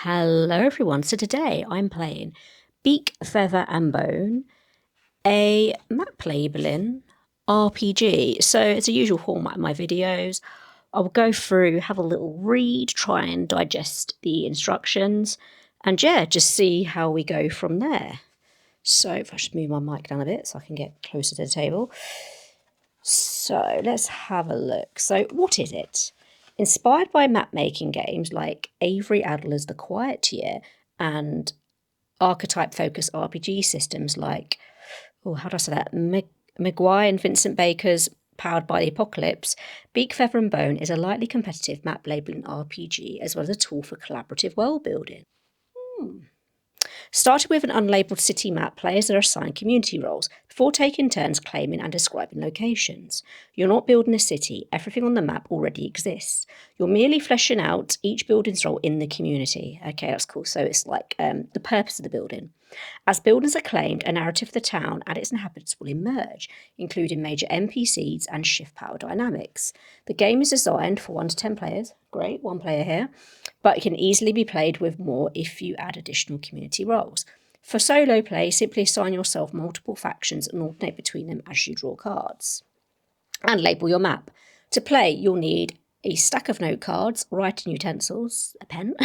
Hello everyone, so today I'm playing Beak, Feather and Bone, a map labelling RPG. So it's a usual format of my videos. I'll go through, have a little read, try and digest the instructions, and yeah, just see how we go from there. So if I just move my mic down a bit so I can get closer to the table. So let's have a look. So what is it? Inspired by map-making games like Avery Adler's The Quiet Year and archetype-focused RPG systems like, how do I say that? Maguire and Vincent Baker's Powered by the Apocalypse, Beak, Feather and Bone is a lightly competitive map labelling RPG as well as a tool for collaborative world building. Starting with an unlabelled city map, players are assigned community roles before taking turns claiming and describing locations. You're not building a city, everything on the map already exists. You're merely fleshing out each building's role in the community. Okay, that's cool. So it's like the purpose of the building. As buildings are claimed, a narrative of the town and its inhabitants will emerge, including major NPCs and shift power dynamics. The game is designed for 1 to 10 players. Great, 1 player here. But it can easily be played with more if you add additional community roles. For solo play, simply assign yourself multiple factions and alternate between them as you draw cards. And label your map. To play, you'll need a stack of note cards, writing utensils, a pen,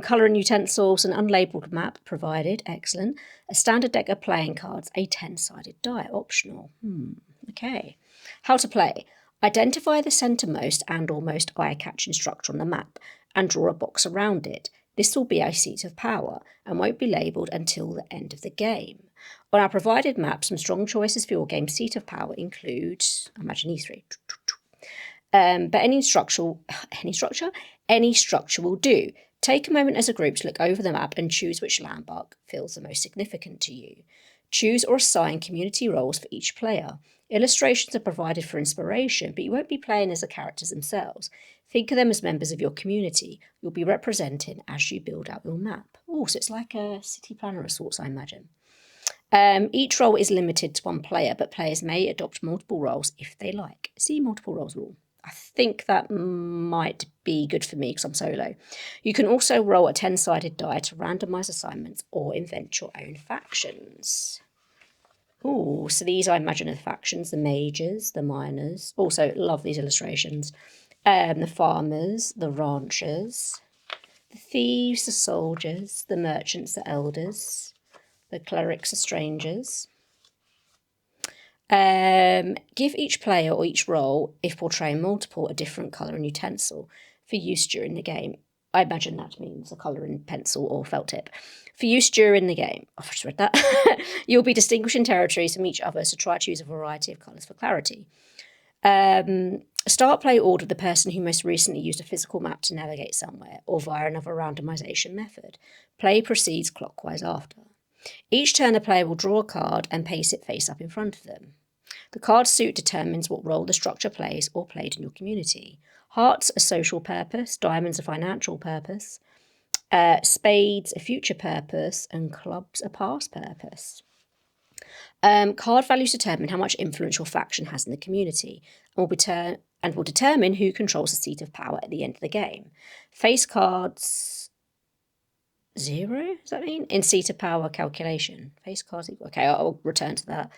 colouring utensils, an unlabelled map provided, excellent, a standard deck of playing cards, a 10-sided die, optional. Okay. How to play. Identify the centremost and or most eye-catching structure on the map and draw a box around it. This will be a seat of power and won't be labelled until the end of the game. On our provided map, some strong choices for your game's seat of power include, imagine these 3. But any structure will do. Take a moment as a group to look over the map and choose which landmark feels the most significant to you. Choose or assign community roles for each player. Illustrations are provided for inspiration, but you won't be playing as the characters themselves. Think of them as members of your community. You'll be representing as you build out your map. Oh, so it's like a city planner of sorts, I imagine. Each role is limited to 1 player, but players may adopt multiple roles if they like. See multiple roles rule. I think that might be good for me because I'm solo. You can also roll a 10-sided die to randomise assignments or invent your own factions. Oh, so these I imagine are the factions, the mages, the miners. Also, love these illustrations. The farmers, the ranchers, the thieves, the soldiers, the merchants, the elders, the clerics, the strangers. Give each player or each role, if portraying multiple, a different colour and utensil for use during the game. I imagine that means a colouring pencil or felt tip. For use during the game. I've just read that. You'll be distinguishing territories from each other, so try to use a variety of colours for clarity. Start play order the person who most recently used a physical map to navigate somewhere, or via another randomisation method. Play proceeds clockwise after. Each turn, a player will draw a card and place it face up in front of them. The card suit determines what role the structure plays or played in your community. Hearts, a social purpose, diamonds, a financial purpose, spades, a future purpose, and clubs, a past purpose. Card values determine how much influence your faction has in the community and will determine who controls the seat of power at the end of the game. Face cards 0, does that mean? In seat of power calculation. Face cards equal. Okay, I'll return to that.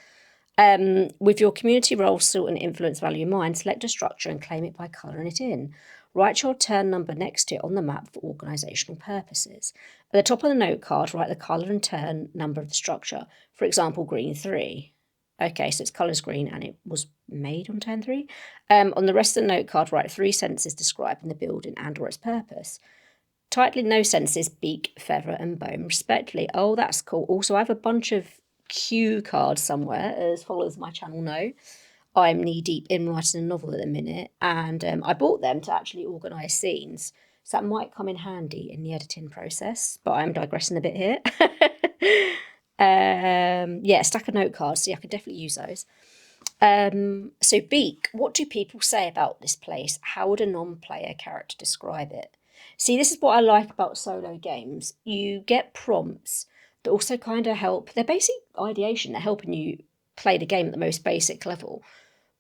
With your community role, sort and influence value in mind, select a structure and claim it by colouring it in. Write your turn number next to it on the map for organisational purposes. At the top of the note card, write the colour and turn number of the structure. For example, green 3. Okay, so its colour's green and it was made on turn 3. On the rest of the note card, write 3 sentences describing the building and or its purpose. Titling those sentences Beak, Feather and Bone respectively. Oh, that's cool. Also, I have a bunch of cue cards somewhere, as followers of my channel know. I'm knee-deep in writing a novel at the minute, and I bought them to actually organise scenes, so that might come in handy in the editing process, but I'm digressing a bit here. Yeah, a stack of note cards, so yeah, I could definitely use those. So Beak, what do people say about this place? How would a non-player character describe it? See, this is what I like about solo games. You get prompts that also kind of help. They're basic ideation. They're helping you play the game at the most basic level.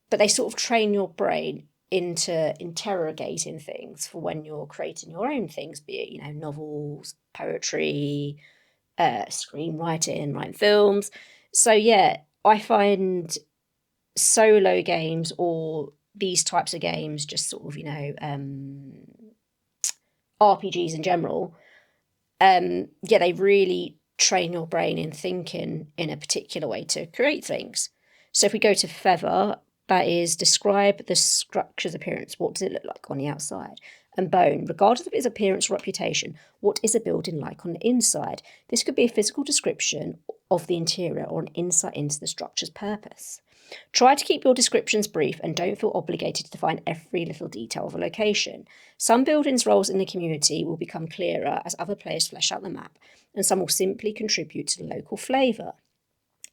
But they sort of train your brain into interrogating things for when you're creating your own things, be it, you know, novels, poetry, screenwriting, writing films. So yeah, I find solo games or these types of games, just sort of, you know, RPGs in general, yeah, they really train your brain in thinking in a particular way to create things. So if we go to feather, that is describe the structure's appearance. What does it look like on the outside? And bone, regardless of its appearance or reputation, what is a building like on the inside? This could be a physical description of the interior or an insight into the structure's purpose. Try to keep your descriptions brief and don't feel obligated to define every little detail of a location. Some buildings' roles in the community will become clearer as other players flesh out the map, and some will simply contribute to the local flavour.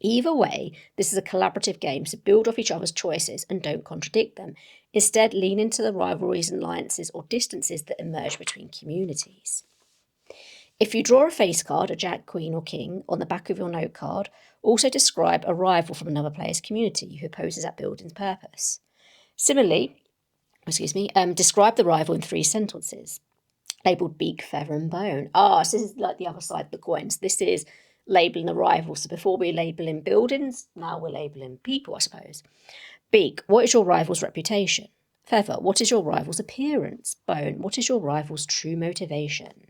Either way, this is a collaborative game, so build off each other's choices and don't contradict them. Instead, lean into the rivalries and alliances or distances that emerge between communities. If you draw a face card, a jack, queen, or king, on the back of your note card, also describe a rival from another player's community who opposes that building's purpose. Similarly, describe the rival in 3 sentences, labelled beak, feather, and bone. So this is like the other side of the coins. This is labelling the rival. So before we were labelling buildings, now we're labelling people, I suppose. Beak, what is your rival's reputation? Feather, what is your rival's appearance? Bone, what is your rival's true motivation?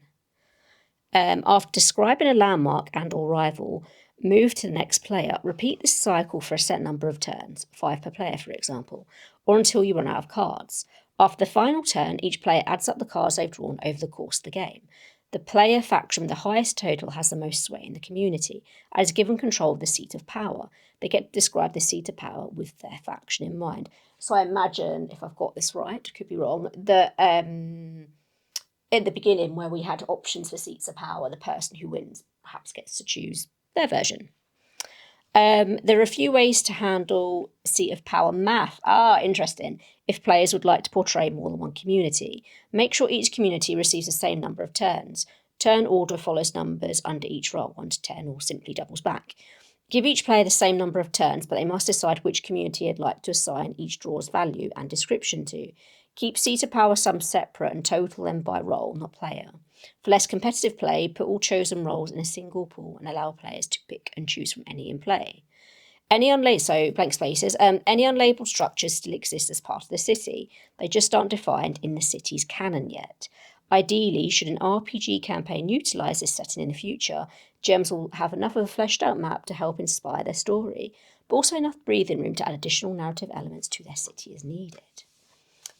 After describing a landmark and or rival, move to the next player. Repeat this cycle for a set number of turns, 5 per player for example, or until you run out of cards. After the final turn, each player adds up the cards they've drawn over the course of the game. The player faction with the highest total has the most sway in the community and is given control of the seat of power. They get to describe the seat of power with their faction in mind. So I imagine, if I've got this right, could be wrong, that in the beginning where we had options for seats of power, the person who wins perhaps gets to choose their version. There are a few ways to handle seat of power math. Interesting. If players would like to portray more than one community, make sure each community receives the same number of turns. Turn order follows numbers under each roll, 1 to 10, or simply doubles back. Give each player the same number of turns, but they must decide which community they'd like to assign each draw's value and description to. Keep seat of power sums separate and total them by role, not player. For less competitive play, put all chosen roles in a single pool and allow players to pick and choose from any in play. Any blank spaces, any unlabelled structures still exist as part of the city. They just aren't defined in the city's canon yet. Ideally, should an RPG campaign utilise this setting in the future, GMs will have enough of a fleshed out map to help inspire their story, but also enough breathing room to add additional narrative elements to their city as needed.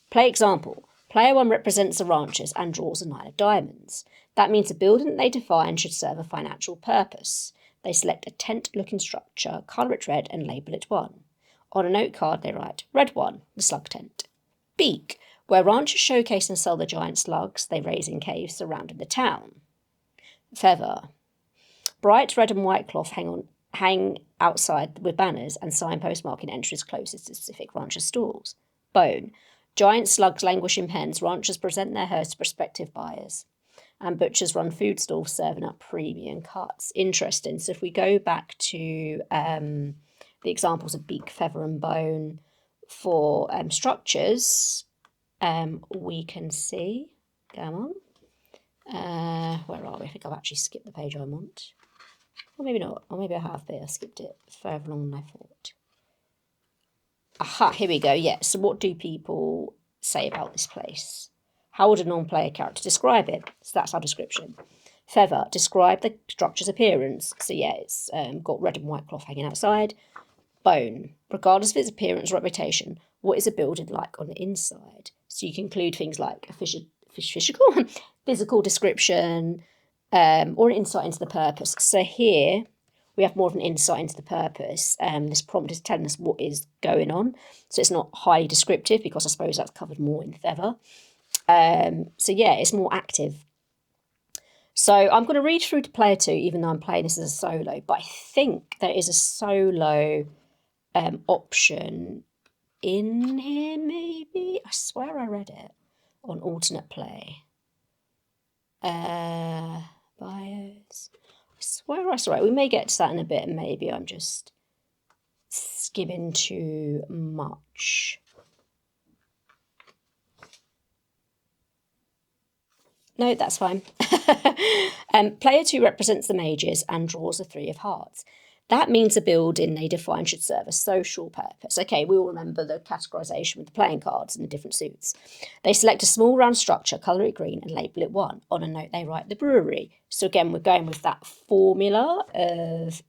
Play example. Player 1 represents the ranchers and draws a 9 of diamonds. That means the building that they define should serve a financial purpose. They select a tent-looking structure, colour it red and label it 1. On a note card they write, red 1, the slug tent. Beak, where ranchers showcase and sell the giant slugs they raise in caves surrounding the town. Feather, bright red and white cloth hang outside with banners and signposts marking entries closest to specific rancher stalls. Bone, giant slugs languish in pens. Ranchers present their herds to prospective buyers. And butchers run food stalls serving up premium cuts. Interesting. So if we go back to the examples of beak, feather and bone for structures, we can see, come on, where are we? I think I've actually skipped the page I want. Or maybe not, or maybe I have, but I skipped it further along than I thought. Aha, here we go. Yeah, so what do people say about this place? How would a non-player character describe it? So that's our description. Feather, describe the structure's appearance. So yeah, it's got red and white cloth hanging outside. Bone, regardless of its appearance or reputation, what is a building like on the inside? So you can include things like a physical description, or an insight into the purpose. So here we have more of an insight into the purpose. This prompt is telling us what is going on. So it's not highly descriptive because I suppose that's covered more in feather. So yeah, it's more active. So I'm going to read through to player 2, even though I'm playing this as a solo, but I think there is a solo option in here, maybe? I swear I read it on alternate play. Bios. I swear I saw it. We may get to that in a bit, and maybe I'm just skimming too much. no, that's fine. Player 2 represents the mages and draws a 3 of hearts. That means the building they define should serve a social purpose. Okay, we all remember the categorisation with the playing cards and the different suits. They select a small round structure, colour it green and label it 1. On a note, they write the brewery. So again, we're going with that formula of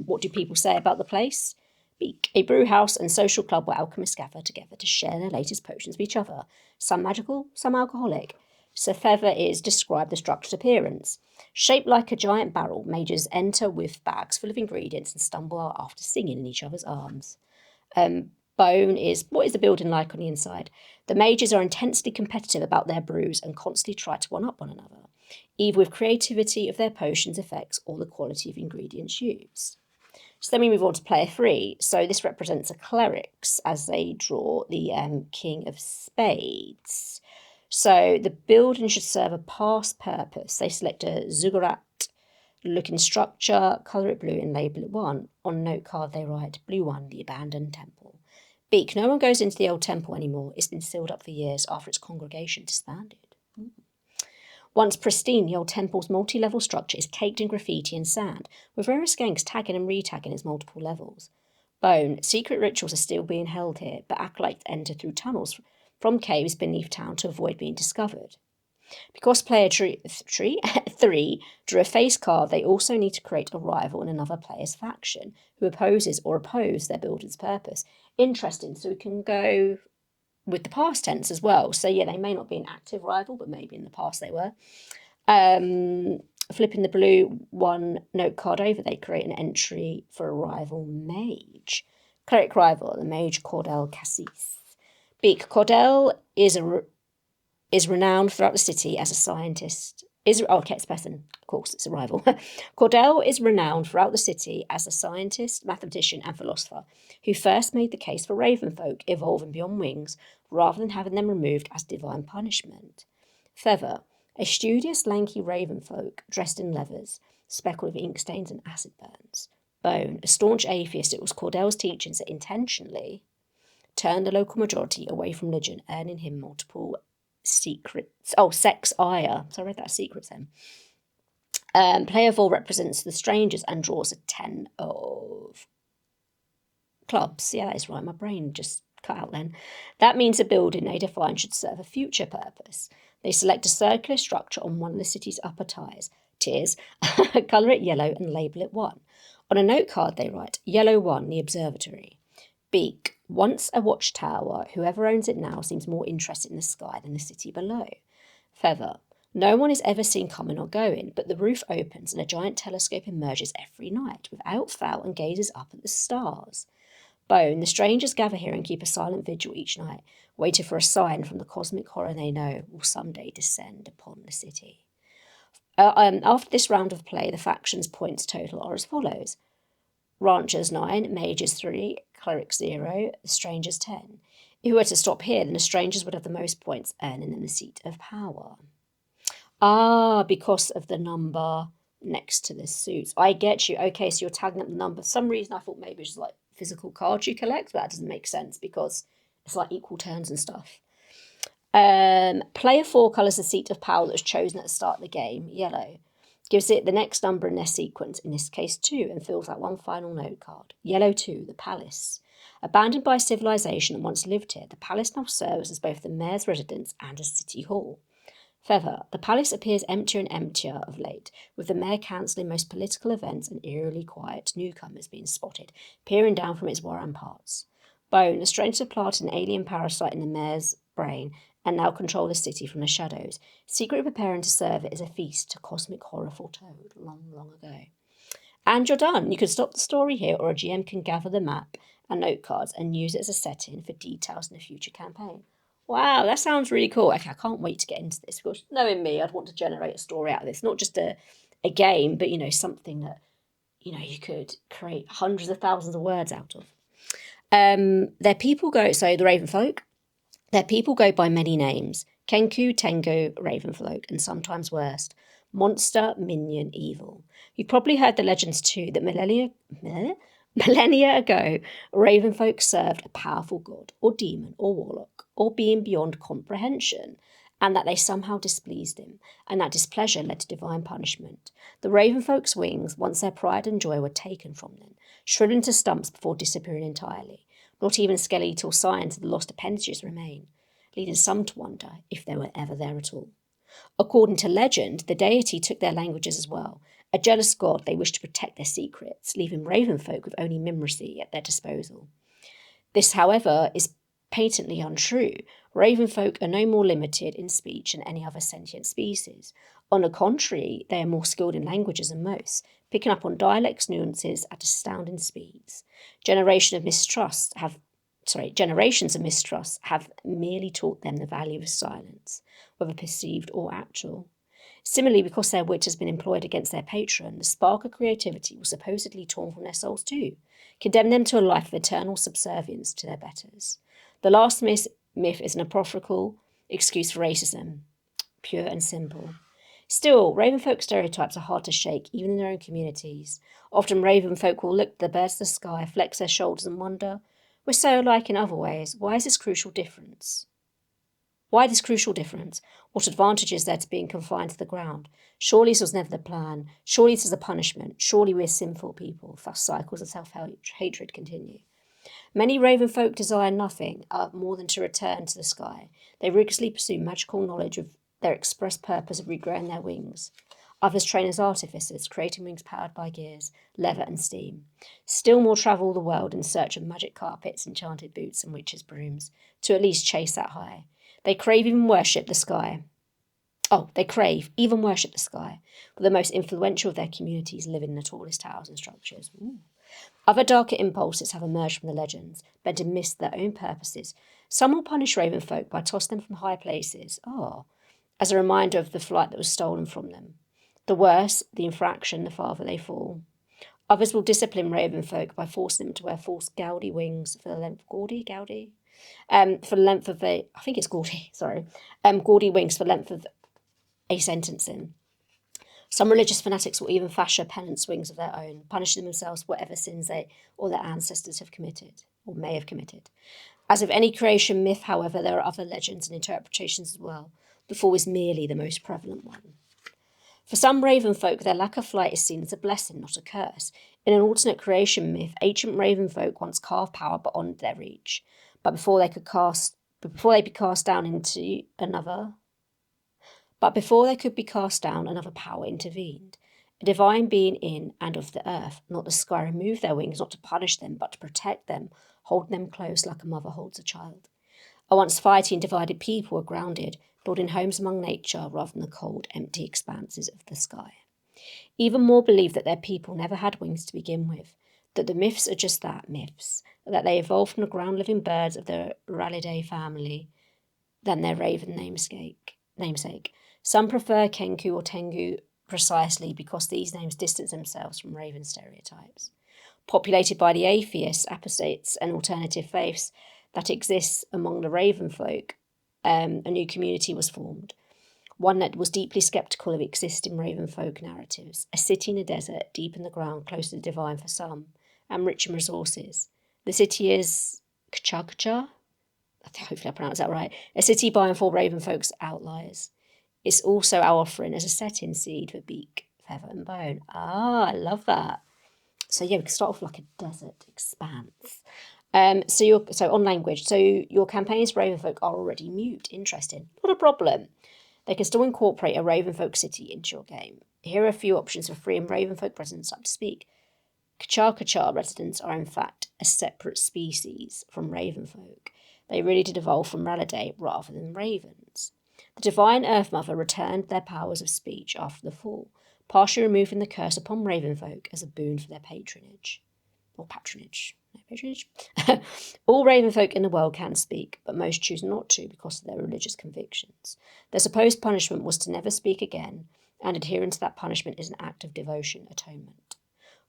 what do people say about the place? Beak. A brew house and social club where alchemists gather together to share their latest potions with each other. Some magical, some alcoholic. So feather is describe the structured appearance. Shaped like a giant barrel, mages enter with bags full of ingredients and stumble out after singing in each other's arms. Bone is, what is the building like on the inside? The mages are intensely competitive about their brews and constantly try to one-up one another, either with creativity of their potions' effects or the quality of ingredients used. So then we move on to player 3. So this represents the clerics as they draw the King of Spades. So the building should serve a past purpose. They select a ziggurat-looking structure, colour it blue and label it 1. On a note card they write blue 1, the abandoned temple. Beak, no one goes into the old temple anymore. It's been sealed up for years after its congregation disbanded. Once pristine, the old temple's multi-level structure is caked in graffiti and sand, with various gangs tagging and retagging its multiple levels. Bone, secret rituals are still being held here, but acolytes enter through tunnels from caves beneath town to avoid being discovered. Because player 3 drew a face card, they also need to create a rival in another player's faction who opposes or oppose their builder's purpose. Interesting, so we can go with the past tense as well. So yeah, they may not be an active rival, but maybe in the past they were. Flipping the blue 1 note card over, they create an entry for a rival mage. Cleric rival, the mage Cordell Cassis. Beak, Cordell is renowned throughout the city as a scientist. It's a person, of course, it's a rival. Cordell is renowned throughout the city as a scientist, mathematician, and philosopher who first made the case for Ravenfolk evolving beyond wings rather than having them removed as divine punishment. Feather, a studious, lanky Ravenfolk dressed in leathers, speckled with ink stains and acid burns. Bone, a staunch atheist, it was Cordell's teachings that intentionally turned the local majority away from religion, earning him multiple secrets. Oh, sex ire. So I read that secrets then. Player 4 represents the strangers and draws a 10 of clubs. Yeah, that is right. My brain just cut out then. That means a building they define should serve a future purpose. They select a circular structure on one of the city's upper tiers, colour it yellow and label it 1. On a note card they write, yellow 1, the observatory. Beak, once a watchtower, whoever owns it now seems more interested in the sky than the city below. Feather, no one is ever seen coming or going, but the roof opens and a giant telescope emerges every night, without fail, and gazes up at the stars. Bone, the strangers gather here and keep a silent vigil each night, waiting for a sign from the cosmic horror they know will someday descend upon the city. After this round of play, the factions' points total are as follows. Ranchers 9, Mages 3, Clerics 0, Strangers 10. If we were to stop here, then the Strangers would have the most points, earning them the seat of power. Because of the number next to the suits. I get you. Okay, so you're tagging up the number. For some reason I thought maybe it's just like physical cards you collect, but that doesn't make sense because it's like equal turns and stuff. Player 4 colours the seat of power that was chosen at the start of the game, yellow. Gives it the next number in their sequence, in this case 2, and fills out one final note card. Yellow 2, the palace. Abandoned by civilization that once lived here, the palace now serves as both the mayor's residence and a city hall. Feather, the palace appears emptier and emptier of late, with the mayor cancelling most political events and eerily quiet newcomers being spotted, peering down from its ramparts. Bone, the strangers have planted an alien parasite in the mayor's brain and now control the city from the shadows, secretly preparing to serve it as a feast to cosmic horror foretold long, long ago. And you're done. You can stop the story here, or a GM can gather the map and note cards and use it as a setting for details in a future campaign. Wow, that sounds really cool. Okay, I can't wait to get into this, because knowing me, I'd want to generate a story out of this. Not just a game, but, something that, you could create hundreds of thousands of words out of. Their people go, so the Ravenfolk, their people go by many names. Kenku, Tengu, Ravenfolk, and sometimes worse, monster, minion, evil. You've probably heard the legends too that millennia ago, Ravenfolk served a powerful god, or demon, or warlock, or being beyond comprehension, and that they somehow displeased him, and that displeasure led to divine punishment. The Ravenfolk's wings, once their pride and joy, were taken from them, shriveled into stumps before disappearing entirely. Not even skeletal signs of the lost appendages remain, leading some to wonder if they were ever there at all. According to legend, the deity took their languages as well. A jealous god, they wished to protect their secrets, leaving Ravenfolk with only Mimracy at their disposal. This, however, is patently untrue. Ravenfolk are no more limited in speech than any other sentient species. On the contrary, they are more skilled in languages than most, picking up on dialects' nuances at astounding speeds. Generations of mistrust have merely taught them the value of silence, whether perceived or actual. Similarly, because their wit has been employed against their patron, the spark of creativity was supposedly torn from their souls too, condemning them to a life of eternal subservience to their betters. The last myth is an apocryphal excuse for racism, pure and simple. Still, Ravenfolk stereotypes are hard to shake, even in their own communities. Often Ravenfolk will look at the birds of the sky, flex their shoulders and wonder, we're so alike in other ways, why is this crucial difference? Why this crucial difference? What advantage is there to being confined to the ground? Surely this was never the plan. Surely this is a punishment. Surely we're sinful people. Thus cycles of self-hatred continue. Many Ravenfolk desire nothing more than to return to the sky. They rigorously pursue magical knowledge of their express purpose of regrowing their wings. Others train as artificers, creating wings powered by gears, leather and steam. Still more travel the world in search of magic carpets, enchanted boots and witches' brooms, to at least chase that high. They crave even worship the sky. But the most influential of their communities live in the tallest towers and structures. Ooh. Other darker impulses have emerged from the legends, bent to miss their own purposes. Some will punish Ravenfolk by tossing them from high places, as a reminder of the flight that was stolen from them. The worse the infraction, the farther they fall. Others will discipline Ravenfolk by forcing them to wear false gaudy wings for the length gaudy wings for length of a sentencing. Some religious fanatics will even fashion penance wings of their own, punishing themselves for whatever sins they or their ancestors have committed, or may have committed. As with any creation myth, however, there are other legends and interpretations as well. The fall is merely the most prevalent one. For some Ravenfolk, their lack of flight is seen as a blessing, not a curse. In an alternate creation myth, ancient Ravenfolk once carved power beyond their reach, but before they could be cast down, another power intervened. A divine being in and of the earth, not the sky, removed their wings, not to punish them, but to protect them, holding them close like a mother holds a child. A once fighting, divided people were grounded, building homes among nature rather than the cold, empty expanses of the sky. Even more believe that their people never had wings to begin with, that the myths are just that, myths, that they evolved from the ground-living birds of the Rallidae family than their raven namesake. Some prefer Kenku or Tengu precisely because these names distance themselves from raven stereotypes. Populated by the atheists, apostates, and alternative faiths that exists among the Ravenfolk, a new community was formed. One that was deeply sceptical of existing Ravenfolk narratives. A city in a desert, deep in the ground, close to the divine for some, and rich in resources. The city is Kcha. Hopefully I pronounced that right. A city by and for Ravenfolk's outliers. It's also our offering as a setting seed for Beak, Feather and Bone. I love that. So yeah, we can start off like a desert expanse. So on language. So your campaigns for Ravenfolk are already mute. Interesting. Not a problem. They can still incorporate a Ravenfolk city into your game. Here are a few options for freeing Ravenfolk residents up to speak. Kcha residents are in fact a separate species from Ravenfolk. They really did evolve from Rallidae rather than ravens. The Divine Earth Mother returned their powers of speech after the fall, partially removing the curse upon Ravenfolk as a boon for their patronage. Or patronage. No, patronage? All Ravenfolk in the world can speak, but most choose not to because of their religious convictions. Their supposed punishment was to never speak again, and adherence to that punishment is an act of devotion, atonement.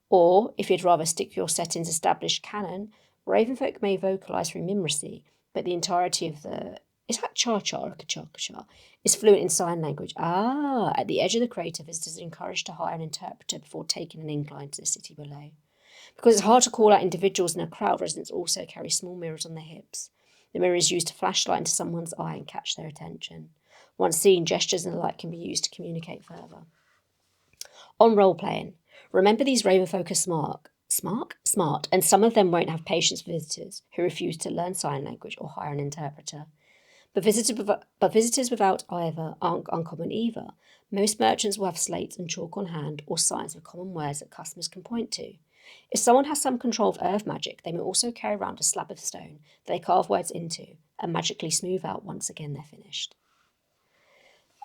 Or, if you'd rather stick to your setting's established canon, Ravenfolk may vocalise through Mimracy, but the entirety of the... Is that cha-cha or ka-cha? Is fluent in sign language. At the edge of the crater, visitors are encouraged to hire an interpreter before taking an incline to the city below. Because it's hard to call out individuals in a crowd, residents also carry small mirrors on their hips. The mirror is used to flash light into someone's eye and catch their attention. Once seen, gestures and the like can be used to communicate further. On role-playing, remember these Ravenfolk are smart, and some of them won't have patience for visitors who refuse to learn sign language or hire an interpreter. But visitors without either aren't uncommon either. Most merchants will have slates and chalk on hand or signs with common words that customers can point to. If someone has some control of earth magic, they may also carry around a slab of stone that they carve words into and magically smooth out once again they're finished.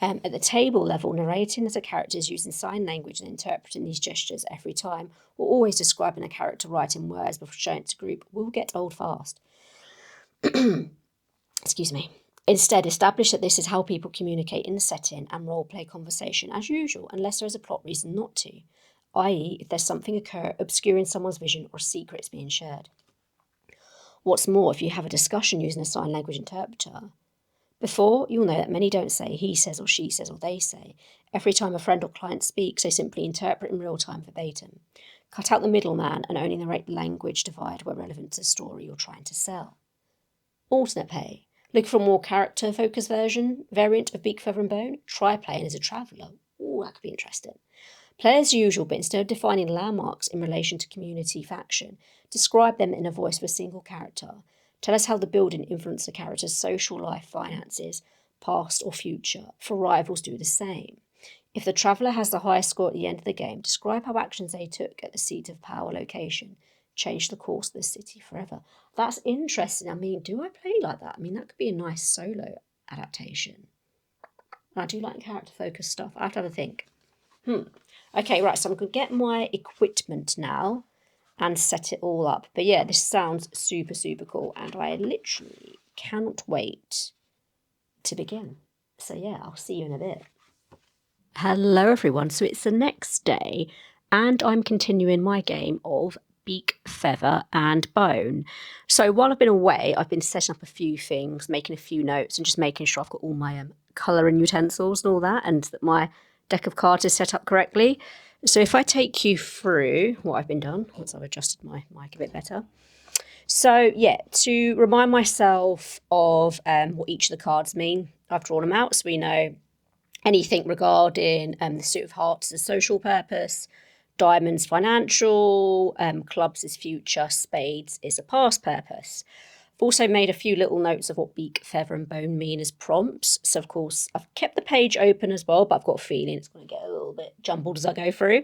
At the table level, narrating as a character is using sign language and interpreting these gestures every time, or always describing a character writing words before showing it to group will get old fast. Excuse me. Instead, establish that this is how people communicate in the setting and role-play conversation as usual, unless there is a plot reason not to, i.e. if there's something obscuring someone's vision or secrets being shared. What's more, if you have a discussion using a sign language interpreter, before, you'll know that many don't say he says or she says or they say. Every time a friend or client speaks, they simply interpret in real time verbatim. Cut out the middleman and only narrate the language divide where relevant to the story you're trying to sell. Alternate pay. Look for a more character-focused variant of Beak, Feather and Bone. Try playing as a traveller. Ooh, that could be interesting. Play as usual, but instead of defining landmarks in relation to community faction, describe them in a voice of a single character. Tell us how the building influenced the character's social life, finances, past or future. For rivals, do the same. If the traveller has the highest score at the end of the game, describe how actions they took at the seat of power location changed the course of the city forever. That's interesting. I mean, do I play like that? I mean, that could be a nice solo adaptation. I do like character-focused stuff. I have to have a think. Okay, right, so I'm going to get my equipment now and set it all up. But yeah, this sounds super, super cool, and I literally cannot wait to begin. So yeah, I'll see you in a bit. Hello, everyone. So it's the next day, and I'm continuing my game of Beak, Feather and Bone. So while I've been away, I've been setting up a few things, making a few notes, and just making sure I've got all my colouring utensils and all that, and that my deck of cards is set up correctly. So if I take you through what I've been done, once I've adjusted my mic a bit better. So yeah, to remind myself of what each of the cards mean, I've drawn them out so we know anything regarding the suit of hearts is a social purpose, diamonds financial, clubs is future, spades is a past purpose. I've also made a few little notes of what Beak, Feather and Bone mean as prompts. So of course I've kept the page open as well, but I've got a feeling it's going to get a little bit jumbled as I go through.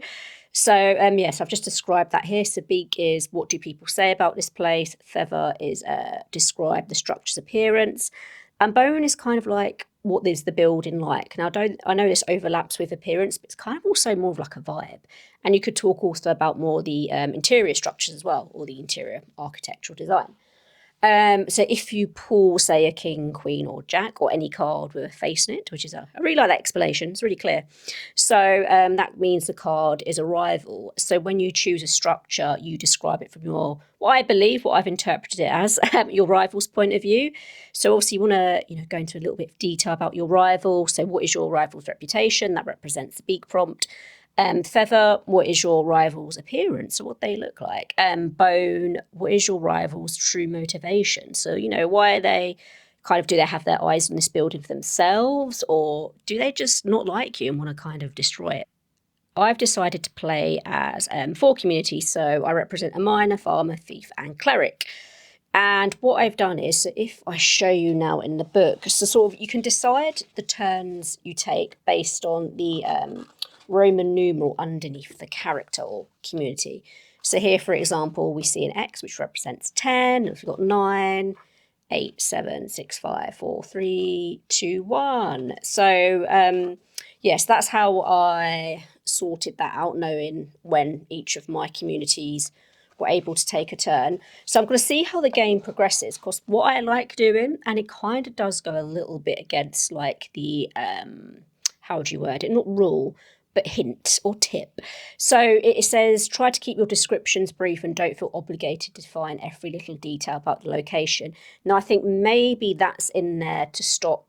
So yes, I've just described that here. So Beak is what do people say about this place. Feather is describe the structure's appearance. And Bone is kind of like what is the building like. Now, I know this overlaps with appearance, but it's kind of also more of like a vibe. And you could talk also about more the interior structures as well, or the interior architectural design. So if you pull, say, a king, queen, or jack, or any card with a face in it, which is I really like that explanation, it's really clear. So that means the card is a rival. So when you choose a structure, you describe it from what I've interpreted it as, your rival's point of view. So obviously you want to, go into a little bit of detail about your rival. So what is your rival's reputation? That represents the Beak prompt. Feather, what is your rival's appearance, or what they look like? Bone, what is your rival's true motivation? So, why are they do they have their eyes on this building for themselves, or do they just not like you and want to kind of destroy it? I've decided to play as 4 communities, so I represent a miner, farmer, thief, and cleric. And what I've done is, so if I show you now in the book, so you can decide the turns you take based on the Roman numeral underneath the character or community. So here, for example, we see an X, which represents 10. If we've got 9, 8, 7, 6, 5, 4, 3, 2, 1. So, yes, that's how I sorted that out, knowing when each of my communities were able to take a turn. So I'm going to see how the game progresses, because what I like doing, and it kind of does go a little bit against like the, how do you word it? Not rule, but hint or tip. So it says, try to keep your descriptions brief and don't feel obligated to define every little detail about the location. Now, I think maybe that's in there to stop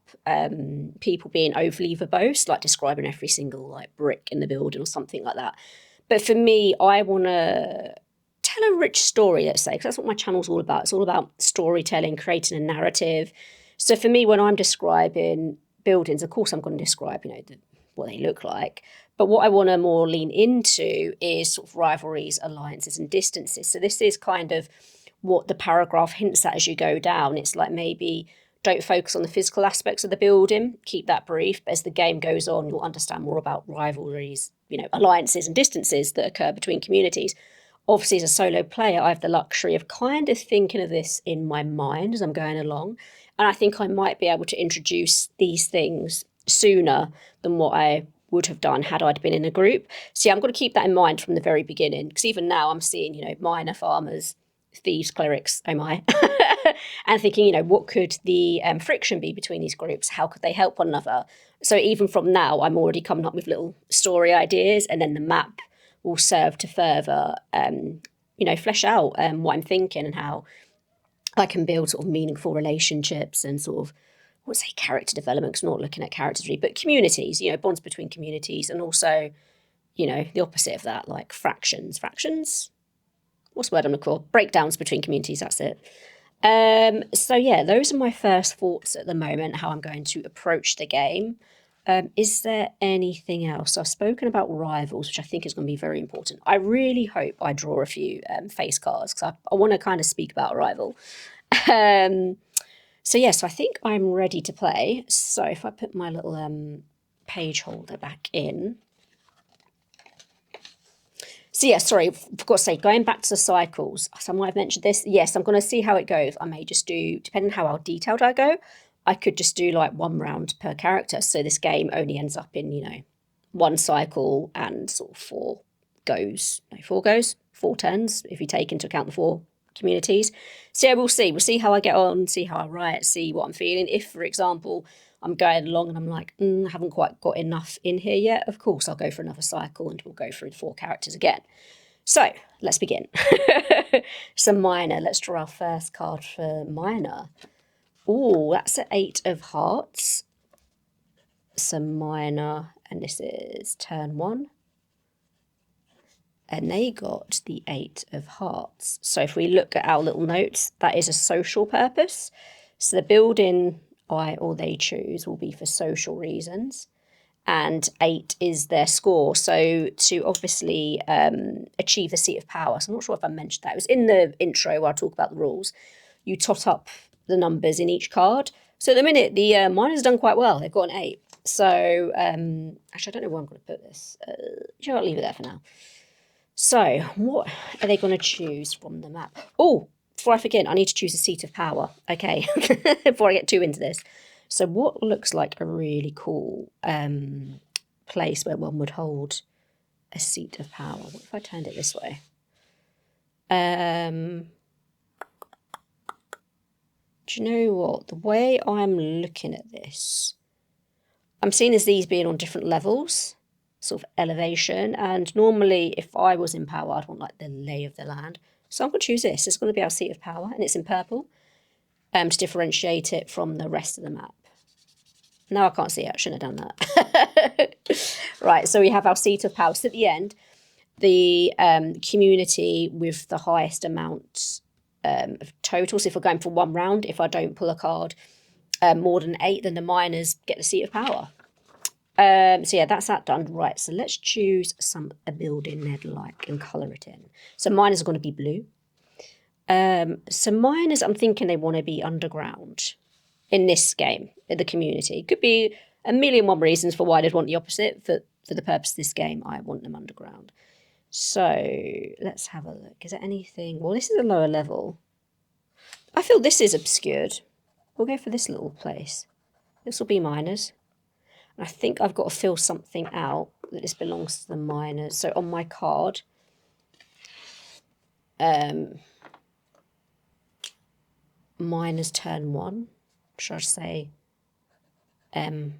people being overly verbose, like describing every single like brick in the building or something like that. But for me, I want to tell a rich story, let's say, because that's what my channel's all about. It's all about storytelling, creating a narrative. So for me, when I'm describing buildings, of course I'm going to describe, you know, what they look like. But what I want to more lean into is sort of rivalries, alliances, and distances. So this is kind of what the paragraph hints at as you go down. It's like maybe don't focus on the physical aspects of the building, keep that brief. But as the game goes on, you'll understand more about rivalries, you know, alliances and distances that occur between communities. Obviously, as a solo player, I have the luxury of kind of thinking of this in my mind as I'm going along. And I think I might be able to introduce these things sooner than what I would have done had I been in a group. So yeah, I'm going to keep that in mind from the very beginning, because even now I'm seeing, you know, miner, farmers, thieves, clerics, oh my, and thinking, you know, what could the friction be between these groups? How could they help one another? So even from now, I'm already coming up with little story ideas, and then the map will serve to further, you know, flesh out what I'm thinking and how I can build sort of meaningful relationships and sort of, I would say character development, because I'm not looking at characters really, but communities, you know, bonds between communities, and also, you know, the opposite of that, like fractions, what's the word I'm looking for? Breakdowns between communities, that's it. So yeah, those are my first thoughts at the moment, how I'm going to approach the game. Is there anything else? I've spoken about rivals, which I think is going to be very important. I really hope I draw a few face cards, because I want to kind of speak about a rival. So yes, I think I'm ready to play. So if I put my little page holder back in. So yeah, sorry, forgot to say, going back to the cycles, so I might have mentioned this. Yes, I'm going to see how it goes. I may just do, depending on how detailed I go, I could just do like 1 round per character. So this game only ends up in, you know, 1 cycle and sort of 4 turns, if you take into account the 4 communities. So yeah, we'll see. We'll see how I get on, see how I write, see what I'm feeling. If, for example, I'm going along and I'm like, I haven't quite got enough in here yet, of course, I'll go for another cycle and we'll go through the 4 characters again. So let's begin. So miner, let's draw our first card for miner. Oh, that's an 8 of hearts. So miner, and this is turn 1. And they got the 8 of hearts. So if we look at our little notes, that is a social purpose. So the building I or they choose will be for social reasons. And 8 is their score. So to obviously achieve the seat of power. So I'm not sure if I mentioned that. It was in the intro where I talk about the rules. You tot up the numbers in each card. So at the minute, the miners done quite well. They've got an 8. So actually, I don't know where I'm going to put this. I'll leave it there for now. So what are they going to choose from the map? Oh, before I forget, I need to choose a seat of power. Okay, before I get too into this. So what looks like a really cool place where one would hold a seat of power? What if I turned it this way? Do you know what? The way I'm looking at this, I'm seeing as these being on different levels, sort of elevation, and normally if I was in power, I'd want like the lay of the land. So I'm going to choose this. It's going to be our seat of power, and it's in purple to differentiate it from the rest of the map. No, I can't see it. I shouldn't have done that. Right, so we have our seat of power. So at the end, the community with the highest amount of total. So if we're going for 1 round, if I don't pull a card more than 8, then the miners get the seat of power. So yeah, that's that done. Right, so let's choose a building they'd like and colour it in. So miners are going to be blue. So miners, I'm thinking they want to be underground in this game, in the community. Could be a million one reasons for why they'd want the opposite. For the purpose of this game, I want them underground. So let's have a look. Is there anything? Well, this is a lower level. I feel this is obscured. We'll go for this little place. This will be miners. I think I've got to fill something out that this belongs to the miners. So on my card, miners turn 1. Should I say M1?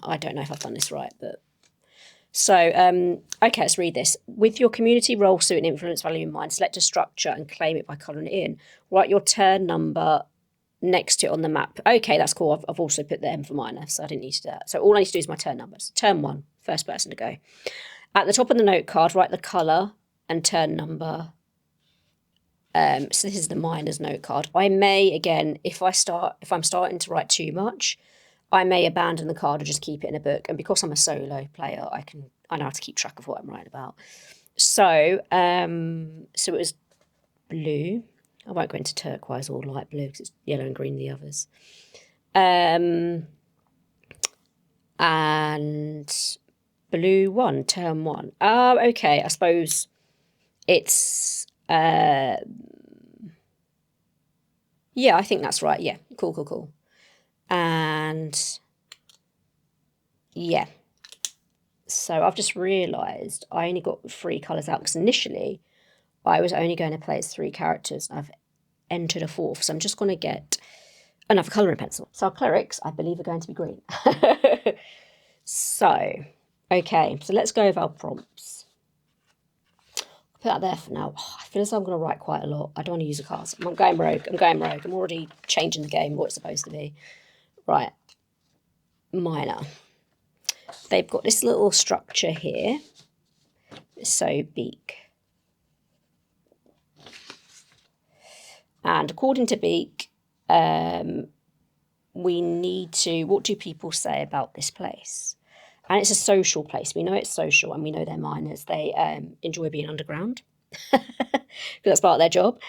I don't know if I've done this right, but so okay, let's read this. With your community role suit and influence value in mind, select a structure and claim it by colouring it in. Write your turn number next to it on the map. Okay, that's cool. I've also put the M for miner, so I didn't need to do that. So all I need to do is my turn numbers. Turn 1, first person to go. At the top of the note card, write the colour and turn number So this is the miner's note card. I may, again, if I'm starting to write too much, I may abandon the card or just keep it in a book. And because I'm a solo player, I know how to keep track of what I'm writing about. So, so it was blue. I won't go into turquoise or light blue because it's yellow and green the others. And blue 1, turn 1. Oh, okay. I suppose it's yeah, I think that's right. Yeah, cool. And yeah, so I've just realised I only got 3 colours out because initially I was only going to play as 3 characters. I've entered a 4th, so I'm just going to get another colouring pencil. So our clerics, I believe, are going to be green. So, okay, so let's go over our prompts. I'll put that there for now. Oh, I feel as though I'm going to write quite a lot. I don't want to use the cards. I'm going rogue. I'm already changing the game, what it's supposed to be. Right. Miner. They've got this little structure here. So, Beak. And according to Beak, we need to, what do people say about this place? And it's a social place. We know it's social and we know they're miners. They enjoy being underground because that's part of their job.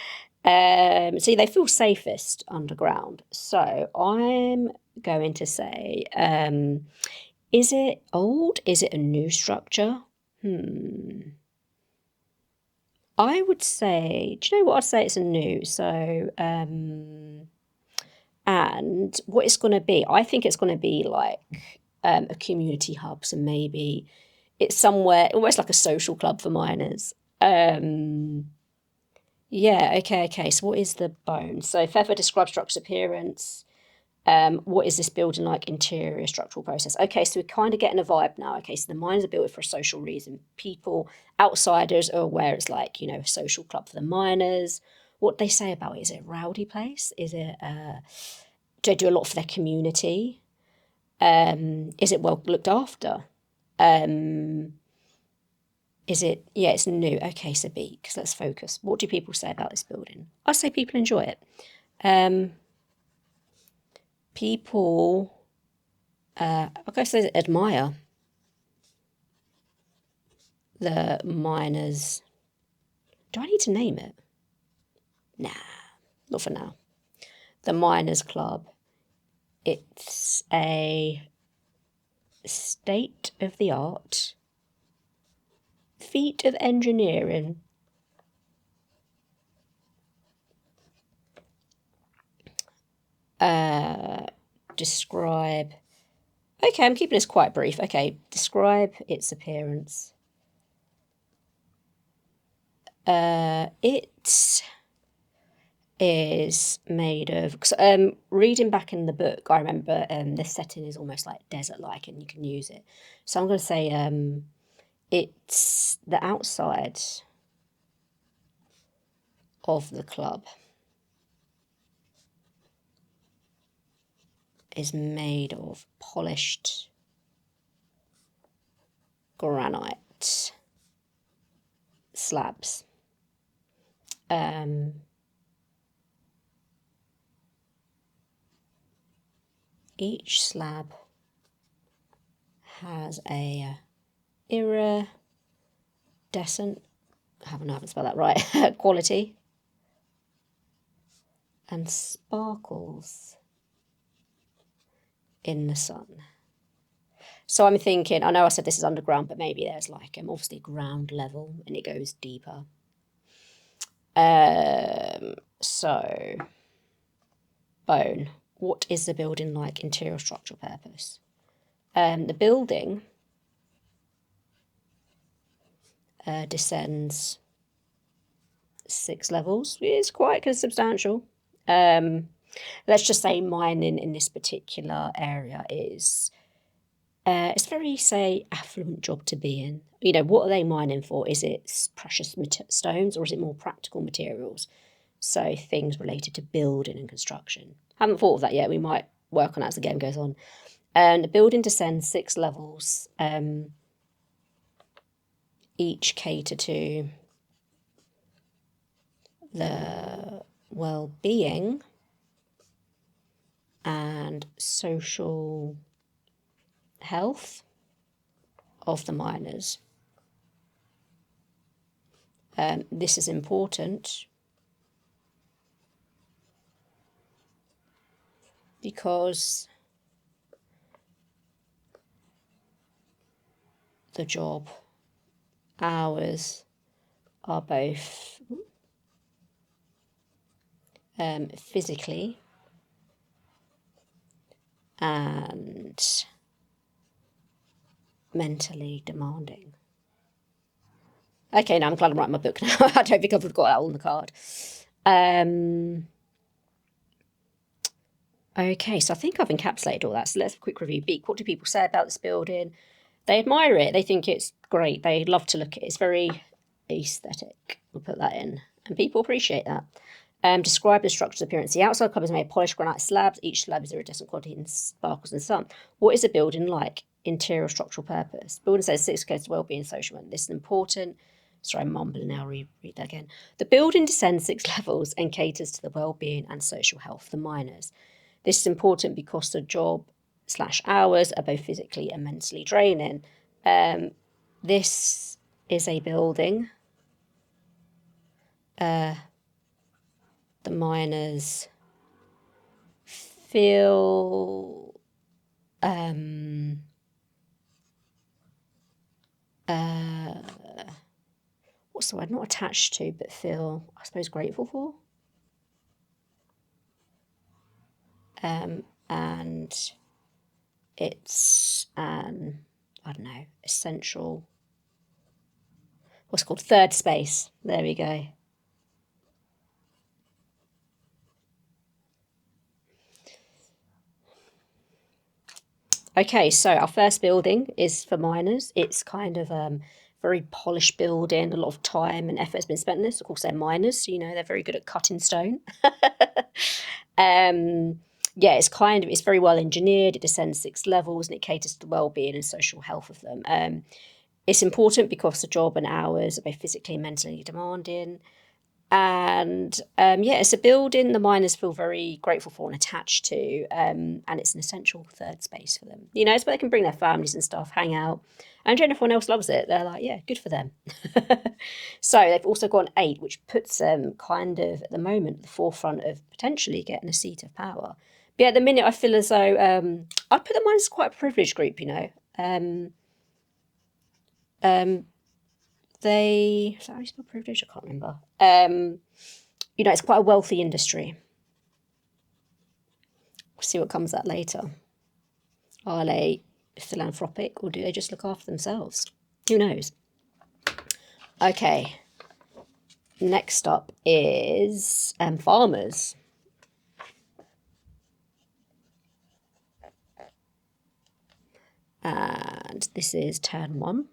See, they feel safest underground. So I'm going to say, is it old? Is it a new structure? I would say, do you know what? I'd say it's a new. So, and what it's going to be, I think it's going to be like a community hub. So maybe it's somewhere, almost like a social club for miners. Yeah, okay. So what is the bone? So Feather describes structure's appearance. What is this building like? Interior structural process. Okay, so we're kind of getting a vibe now. Okay, so the miners are built for a social reason. People, outsiders are aware it's like, a social club for the miners. What they say about it, is it a rowdy place? Is it, do they do a lot for their community? Is it well looked after? Is it, yeah, it's new. Okay, so Beak, let's focus. What do people say about this building? I say people enjoy it. People, I guess they admire the miners. Do I need to name it? Nah, not for now. The Miners Club. It's a state-of-the-art feat of engineering. Describe. Okay, I'm keeping this quite brief. Okay, describe its appearance. It is made of. Reading back in the book, I remember the setting is almost like desert-like, and you can use it. So I'm going to say it's the outside of the club is made of polished granite slabs. Each slab has a iridescent, I haven't spelled that right, quality, and sparkles in the sun. So I'm thinking, I know I said this is underground, but maybe there's like obviously ground level and it goes deeper. So, bone. What is the building like? Interior structural purpose. The building descends 6 levels. It's quite substantial. Let's just say mining in this particular area is, it's a very, say, affluent job to be in. What are they mining for? Is it precious stones or is it more practical materials? So things related to building and construction. Haven't thought of that yet. We might work on that as the game goes on. The building descends 6 levels. Each cater to the well-being and social health of the miners. This is important because the job hours are both physically and mentally demanding. Okay, now I'm glad I'm writing my book now. I don't think I've got that all on the card. Okay, so I think I've encapsulated all that. So let's have a quick review. Beak, what do people say about this building? They admire it. They think it's great. They love to look at it. It's very aesthetic. We'll put that in. And people appreciate that. Describe the structure's appearance. The outside cover is made of polished granite slabs. Each slab is iridescent quality and sparkles in the sun. What is a building like? Interior structural purpose. Building says 6 goes to well-being and social. This is important. Sorry, I'm mumbling now. Read that again. The building descends 6 levels and caters to the well-being and social health of the miners. This is important because the job/hours are both physically and mentally draining. This is a building. The miners feel what's the word? Not attached to, but feel, I suppose, grateful for. And it's an, I don't know, essential, what's called third space. There we go. Okay, so our first building is for miners. It's kind of very polished building. A lot of time and effort has been spent in this. Of course, they're miners, so, you know, they're very good at cutting stone. Yeah, it's very well engineered. It descends 6 levels and it caters to the well-being and social health of them. It's important because the job and hours are both physically and mentally demanding. And yeah, it's a building the miners feel very grateful for and attached to, and it's an essential third space for them. You know, it's where they can bring their families and stuff, hang out, and when everyone else loves it, they're like, yeah, good for them. So they've also got an 8, which puts them kind of at the moment at the forefront of potentially getting a seat of power. But yeah, at the minute, I feel as though I'd put the miners as quite a privileged group. You know, is that how you spell privilege? I can't remember. You know, it's quite a wealthy industry. We'll see what comes out later. Are they philanthropic or do they just look after themselves? Who knows? Okay. Next up is farmers. And this is turn 1.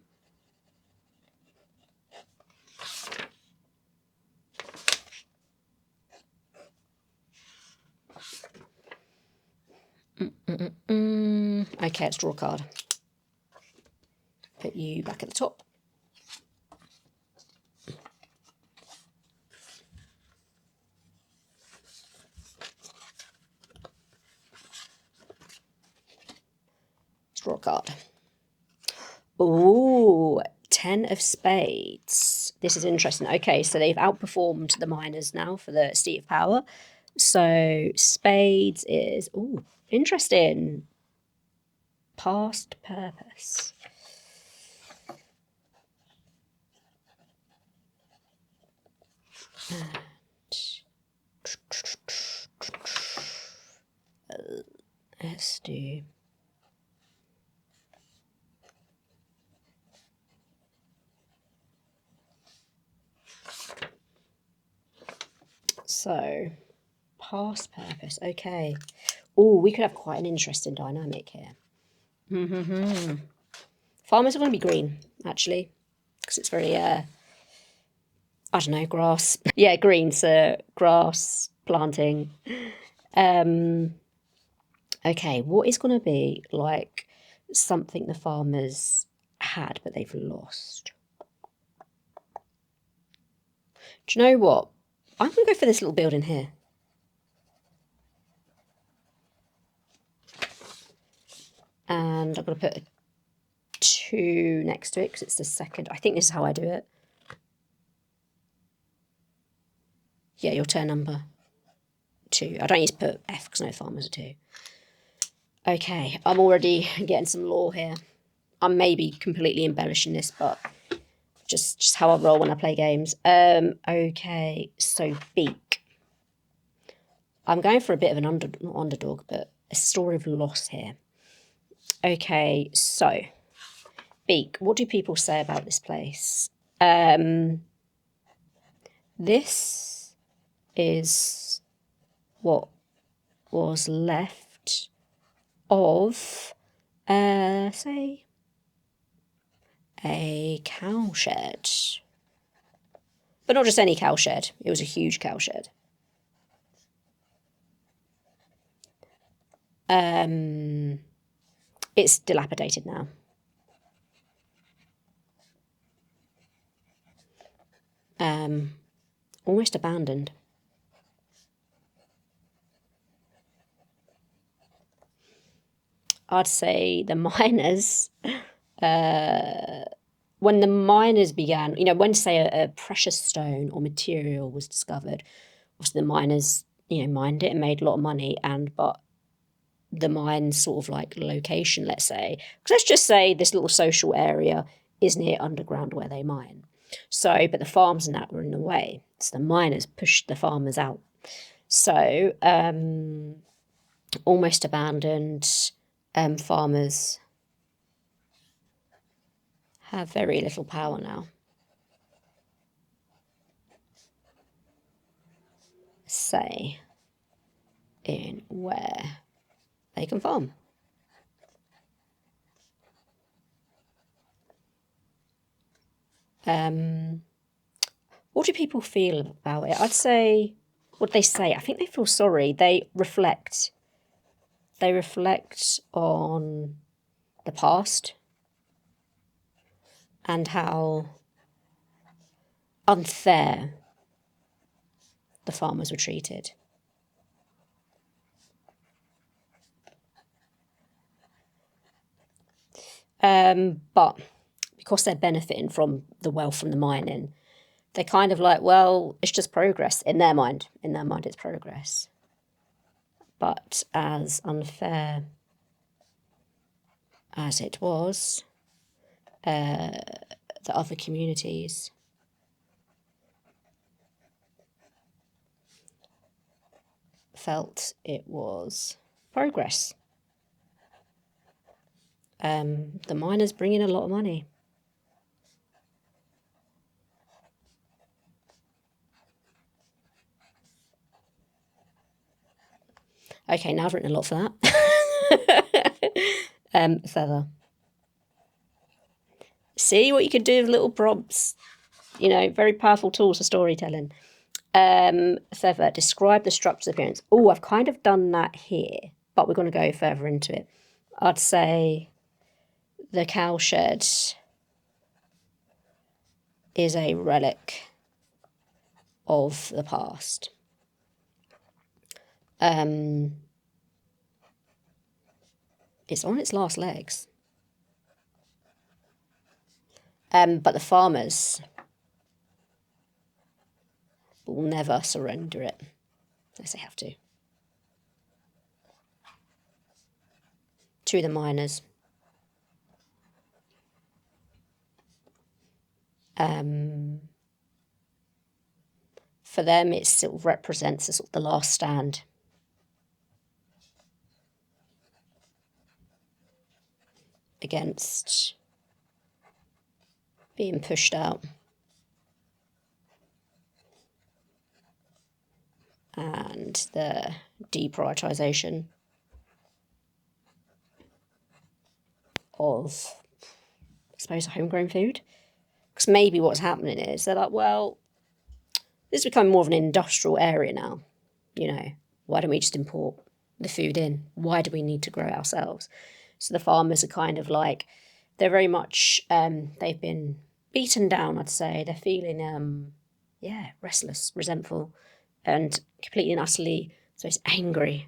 Okay, let's draw a card. Put you back at the top. Let's draw a card. Ooh, 10 of spades. This is interesting. Okay, so they've outperformed the miners now for the seat of power. So spades is, ooh, interesting. Past purpose. And let's do so past purpose. Okay. Oh, we could have quite an interesting dynamic here. Farmers are going to be green, actually, because it's very, I don't know, grass. Yeah, green, so grass, planting. Okay, what is going to be like something the farmers had but they've lost? Do you know what? I'm going to go for this little building here. And I'm going to put a 2 next to it because it's the second. I think this is how I do it. Yeah, your turn number 2. I don't need to put F because no farmers are 2. Okay, I'm already getting some lore here. I may be completely embellishing this, but just how I roll when I play games. Okay, so Beak. I'm going for a bit of an not underdog, but a story of loss here. Okay, so Beak. What do people say about this place? This is what was left of, say, a cowshed. But not just any cowshed. It was a huge cowshed. It's dilapidated now. Almost abandoned. I'd say the miners, when the miners began, when, say, a precious stone or material was discovered, obviously the miners, mined it and made a lot of money, but the mine sort of like location, let's say, because let's just say this little social area is near underground where they mine. So, but the farms and that were in the way. So the miners pushed the farmers out. So, almost abandoned. Farmers have very little power now. Say in where they can farm. What do people feel about it? I'd say, what they say, I think they feel sorry. They reflect on the past and how unfair the farmers were treated. But because they're benefiting from the wealth from the mining, they're kind of like, well, it's just progress in their mind. In their mind, it's progress. But as unfair as it was, the other communities felt it was progress. The miners bring in a lot of money. Okay, now I've written a lot for that. Feather. See what you can do with little prompts. Very powerful tools for storytelling. Feather, describe the structure's appearance. Oh, I've kind of done that here, but we're going to go further into it. I'd say the cowshed is a relic of the past. It's on its last legs. But the farmers will never surrender it, unless they have to the miners. For them, it sort of represents sort of the last stand. Against being pushed out. And the deprioritisation of, I suppose, homegrown food. Because maybe what's happening is they're like, well, this is becoming more of an industrial area now. Why don't we just import the food in? Why do we need to grow it ourselves? So the farmers are kind of like, they're very much, they've been beaten down, I'd say. They're feeling, yeah, restless, resentful, and completely and utterly, so it's angry,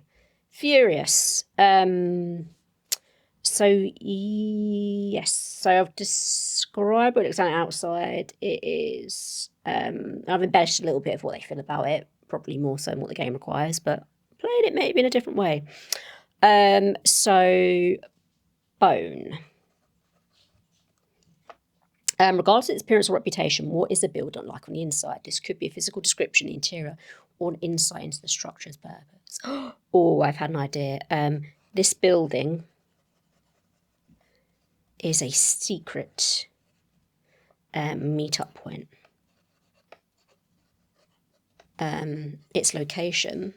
furious. So yes, so I've described what it looks like outside. It is, I've embellished a little bit of what they feel about it, probably more so than what the game requires, but played it maybe in a different way. So bone. Regardless of its appearance or reputation, what is the build like on the inside? This could be a physical description of the interior or an insight into the structure's purpose. Oh, I've had an idea. This building is a secret meetup point. Its location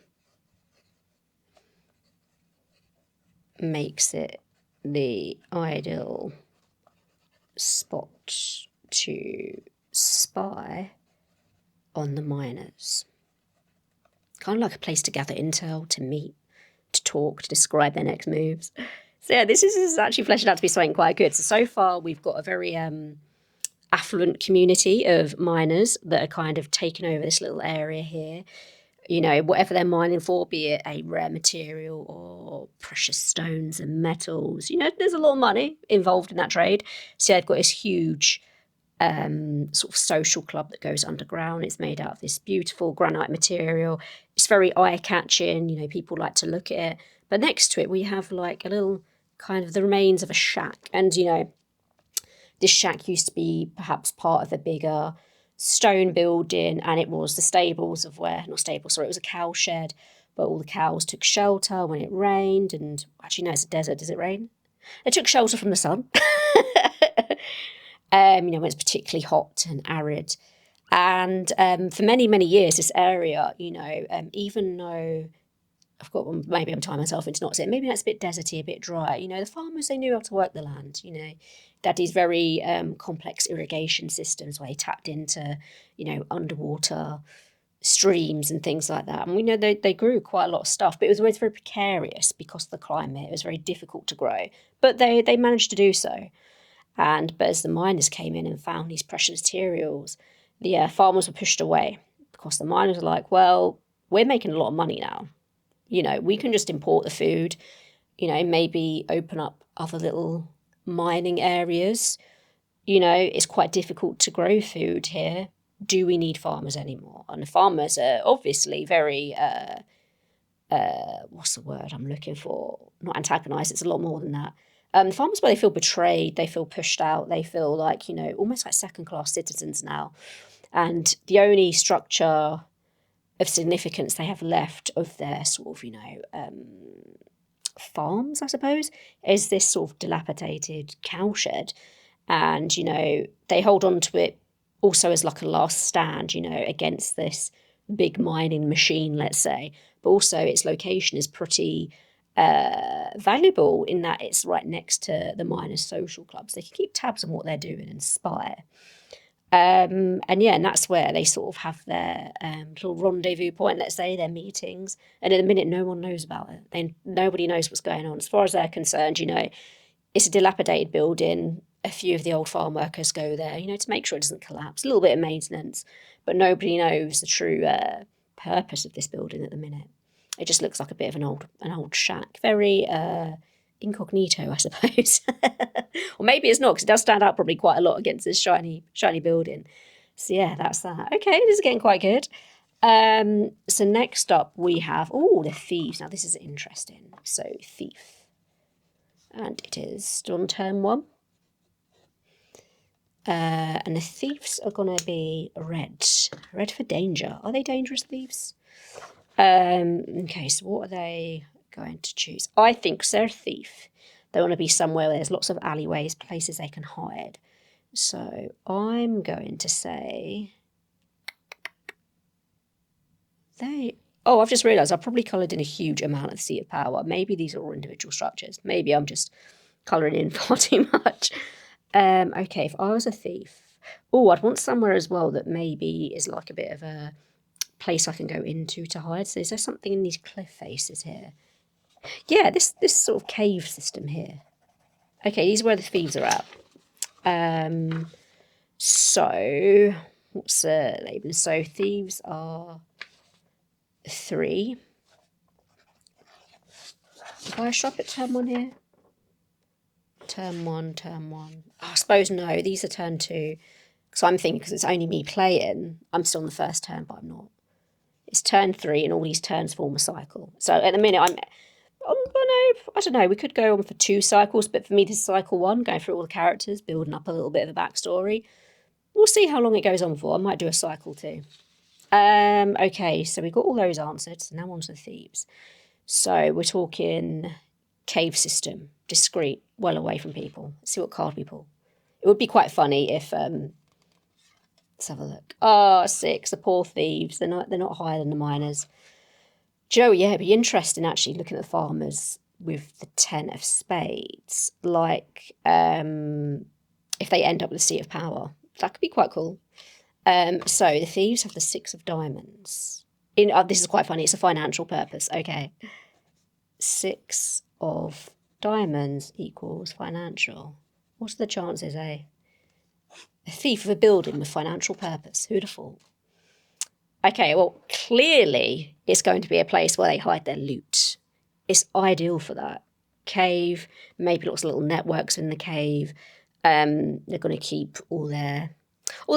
makes it the ideal spot to spy on the miners. Kind of like a place to gather intel, to meet, to talk, to describe their next moves. So yeah, this is actually fleshing out to be something quite good. So far we've got a very affluent community of miners that are kind of taking over this little area here. You know, whatever they're mining for, be it a rare material or precious stones and metals, you know, there's a lot of money involved in that trade. So they've got this huge sort of social club that goes underground. It's made out of this beautiful granite material. It's very eye-catching, you know, people like to look at it. But next to it, we have like a little kind of the remains of a shack. And, you know, this shack used to be perhaps part of a bigger stone building, and it was the stables of where, not stables, sorry, it was a cow shed, but all the cows took shelter when it rained. And actually, no, it's a desert. Does it rain? They took shelter from the sun. You know, when it's particularly hot and arid. And for many, many years, this area, you know, even though I've got, maybe I'm tying myself into knots here, maybe that's a bit deserty, a bit dry, you know, the farmers, they knew how to work the land, you know. Daddy's very complex irrigation systems where he tapped into, you know, underwater streams and things like that. And we know they grew quite a lot of stuff, but it was always very precarious because of the climate. It was very difficult to grow. But they managed to do so. But as the miners came in and found these precious materials, the farmers were pushed away because the miners were like, well, we're making a lot of money now. You know, we can just import the food, you know, maybe open up other little mining areas. You know, it's quite difficult to grow food here. Do we need farmers anymore? And the farmers are obviously very, what's the word I'm looking for? Not antagonised, it's a lot more than that. The farmers, where they feel betrayed, they feel pushed out, they feel like, you know, almost like second-class citizens now. And the only structure of significance they have left of their sort of, you know, farms, I suppose, is this sort of dilapidated cowshed. And, you know, they hold on to it also as like a last stand, you know, against this big mining machine, let's say. But also its location is pretty valuable in that it's right next to the miners' social clubs. They can keep tabs on what they're doing and spy. And yeah, and that's where they sort of have their little rendezvous point, let's say, their meetings. And at the minute, no one knows about it. Nobody knows what's going on. As far as they're concerned, you know, it's a dilapidated building. A few of the old farm workers go there, you know, to make sure it doesn't collapse. A little bit of maintenance. But nobody knows the true purpose of this building at the minute. It just looks like a bit of an old shack. Very incognito, I suppose. Or maybe it's not, because it does stand out probably quite a lot against this shiny building. So yeah, that's that. Okay, this is getting quite good. So next up we have, the thieves. Now this is interesting. So thief. And it is still on turn 1. And the thieves are going to be red. Red for danger. Are they dangerous thieves? Okay, so what are they going to choose? I think, because they're a thief, they want to be somewhere where there's lots of alleyways, places they can hide. So I'm going to say I've just realised I've probably coloured in a huge amount of the seat of power. Maybe these are all individual structures. Maybe I'm just colouring in far too much. Okay, if I was a thief, I'd want somewhere as well that maybe is like a bit of a place I can go into to hide. So is there something in these cliff faces here? Yeah, this sort of cave system here. Okay, these are where the thieves are at. So What's labelling? So thieves are 3. If I shop at turn 1 here? Turn 1, turn 1. Oh, I suppose no, these are turn 2. So I'm thinking because it's only me playing, I'm still on the first turn, but I'm not. It's turn 3 and all these turns form a cycle. So at the minute I don't know, we could go on for 2 cycles, but for me this is cycle 1, going through all the characters, building up a little bit of a backstory. We'll see how long it goes on for. I might do a cycle 2. Okay, so we got all those answered. So now on to the thieves. So we're talking cave system, discreet, well away from people. Let's see what card we pull. It would be quite funny if let's have a look. Oh, 6, the poor thieves. They're not higher than the miners. Joe, yeah, it'd be interesting actually looking at the farmers with the 10 of spades. Like if they end up with the seat of power. That could be quite cool. So the thieves have the 6 of diamonds. This is quite funny. It's a financial purpose. Okay. 6 of diamonds equals financial. What's the chances, eh? A thief of a building with financial purpose. Who'd have thought? Okay, well, clearly it's going to be a place where they hide their loot. It's ideal for that. Cave, maybe lots of little networks in the cave. They're going to keep all the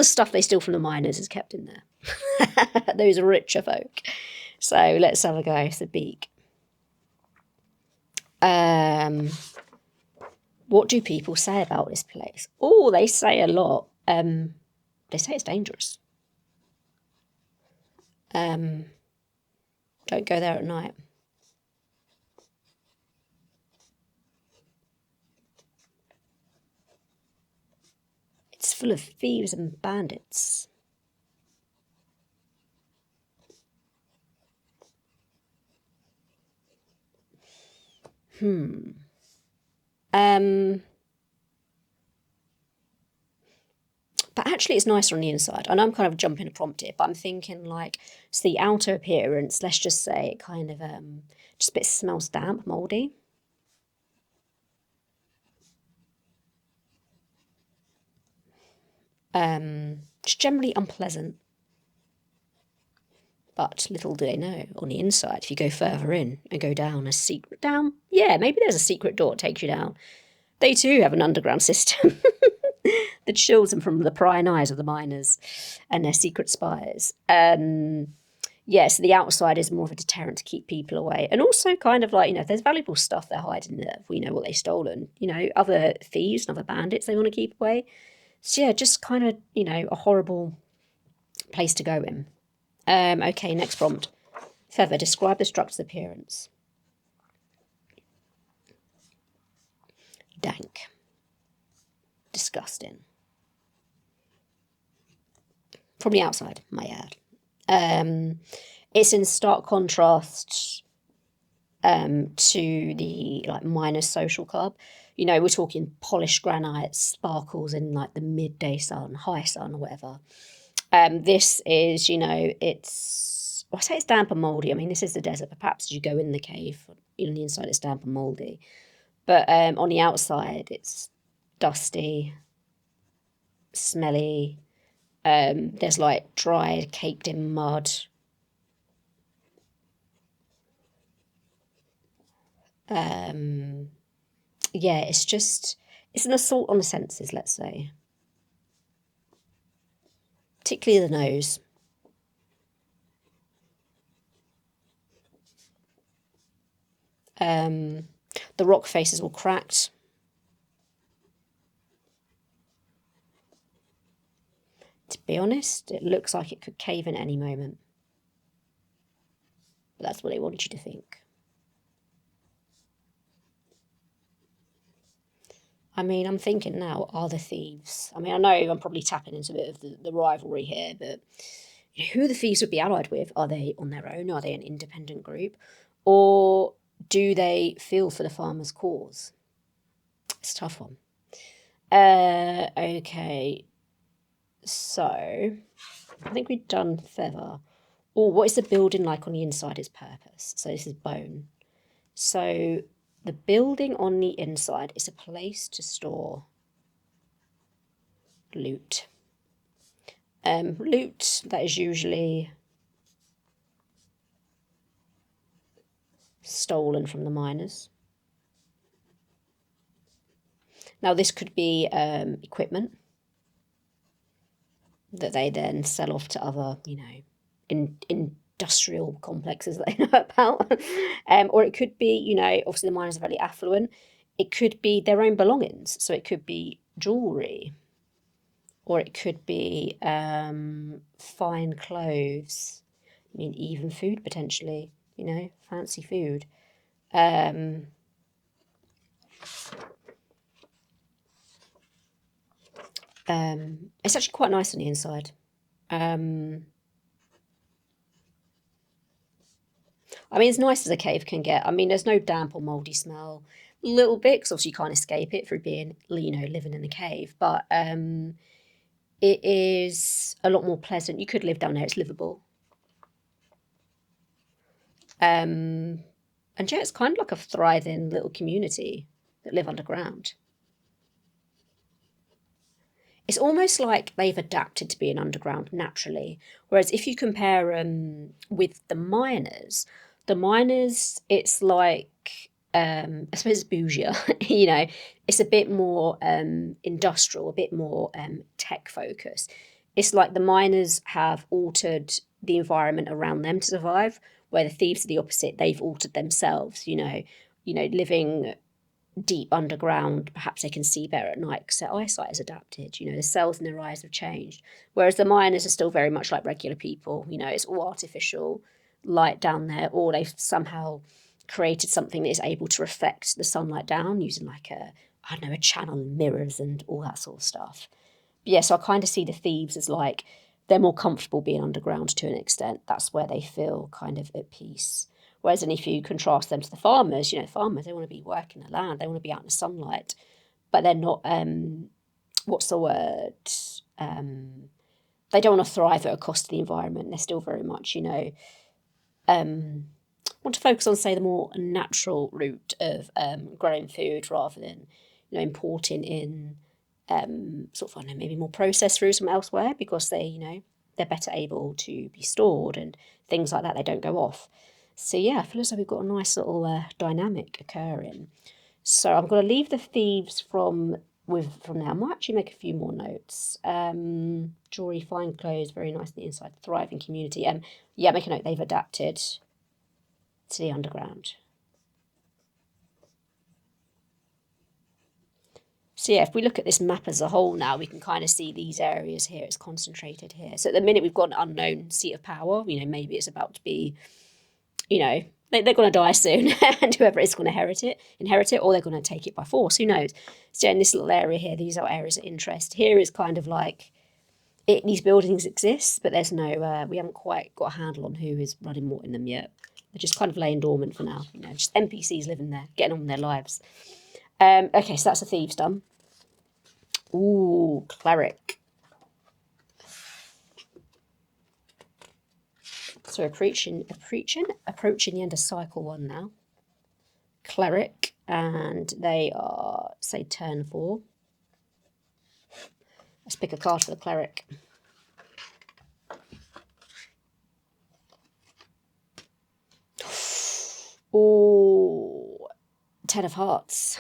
stuff they steal from the miners is kept in there. Those richer folk. So let's have a go. It's a Beak. What do people say about this place? Oh, they say a lot. They say it's dangerous. Don't go there at night. It's full of thieves and bandits. But actually it's nicer on the inside. I know I'm kind of jumping a prompt here, but I'm thinking like, it's the outer appearance, let's just say it kind of, just a bit smells damp, mouldy. Just generally unpleasant. But little do they know, on the inside, if you go further in and go down a secret down, yeah, maybe there's a secret door that takes you down. They too have an underground system that shields them from the prying eyes of the miners and their secret spies. Yeah, so the outside is more of a deterrent to keep people away. And also kind of like, if there's valuable stuff they're hiding there, we know what they've stolen. Other thieves and other bandits they want to keep away. So yeah, just kind of, a horrible place to go in. Okay, next prompt. Feather, describe the structure's appearance. Dank. Disgusting. From the outside, my add. It's in stark contrast to the miners' social club. We're talking polished granite, sparkles in the midday sun, high sun, or whatever. This is, I say it's damp and mouldy. I mean, this is the desert, but perhaps as you go in the cave, on the inside it's damp and mouldy. But on the outside, it's dusty, smelly. There's dried, caked in mud. Yeah, it's an assault on the senses, let's say. Particularly the nose. The rock face is all cracked. To be honest, it looks like it could cave in at any moment. But that's what they want you to think. I mean, I'm thinking now, are the thieves? I mean, I know I'm probably tapping into a bit of the rivalry here, but who the thieves would be allied with? Are they on their own? Are they an independent group? Or do they feel for the farmer's cause? It's a tough one. Okay. So, I think we've done feather. Or what is the building like on the inside? Its purpose. So this is bone. So the building on the inside is a place to store loot. Loot that is usually stolen from the miners. Now, this could be equipment that they then sell off to other, industrial complexes that they know about. Or it could be, obviously the miners are very affluent. It could be their own belongings. So it could be jewellery, or it could be fine clothes. I mean, even food potentially, fancy food. It's actually quite nice on the inside. I mean, as nice as a cave can get. I mean, there's no damp or mouldy smell. A little bit, because obviously you can't escape it through being, living in a cave. But it is a lot more pleasant. You could live down there. It's livable. And yeah, it's kind of like a thriving little community that live underground. It's almost like they've adapted to being underground naturally. Whereas if you compare with the miners, it's like, I suppose it's bougier, it's a bit more industrial, a bit more tech focused. It's like the miners have altered the environment around them to survive, where the thieves are the opposite. They've altered themselves, living deep underground. Perhaps they can see better at night because their eyesight has adapted. The cells in their eyes have changed. Whereas the miners are still very much like regular people. It's all artificial light down there, or they've somehow created something that is able to reflect the sunlight down using like a channel and mirrors and all that sort of stuff. But yeah, so I kind of see the thieves as like they're more comfortable being underground to an extent. That's where they feel kind of at peace. Whereas then if you contrast them to the farmers, farmers, they want to be working the land, they want to be out in the sunlight, but they're not, what's the word? They don't want to thrive at a cost of the environment. They're still very much, want to focus on, say, the more natural route of growing food rather than, importing in sort of, I don't know, maybe more processed foods from elsewhere because they're better able to be stored and things like that. They don't go off. So yeah, I feel as though we've got a nice little dynamic occurring. So I'm going to leave the thieves from now. I might actually make a few more notes. Jewelry, fine clothes, very nice on the inside, thriving community. Yeah, make a note. They've adapted to the underground. So yeah, if we look at this map as a whole now, we can kind of see these areas here. It's concentrated here. So at the minute we've got an unknown seat of power. Maybe it's about to be, they're going to die soon, and whoever is going to inherit it, or they're going to take it by force. Who knows? So in this little area here, these are areas of interest. Here is kind of like these buildings exist, but there's no. We haven't quite got a handle on who is running what in them yet. They're just kind of laying dormant for now. Just NPCs living there, getting on with their lives. Okay, so that's the thieves done. Ooh, cleric. So approaching the end of cycle 1 now. Cleric, and they are, say, turn 4. Let's pick a card for the cleric. Ooh, 10 of hearts.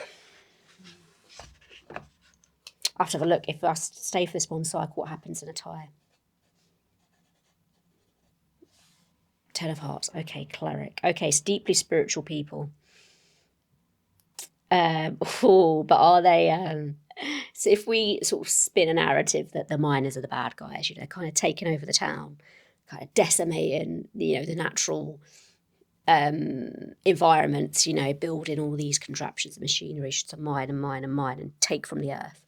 I have to have a look. If I stay for this one cycle, what happens in a tie? 10 of hearts. Okay, cleric. Okay, it's deeply spiritual people. But are they... So if we sort of spin a narrative that the miners are the bad guys, kind of taking over the town, kind of decimating, the natural environments, building all these contraptions and machinery to mine and take from the earth.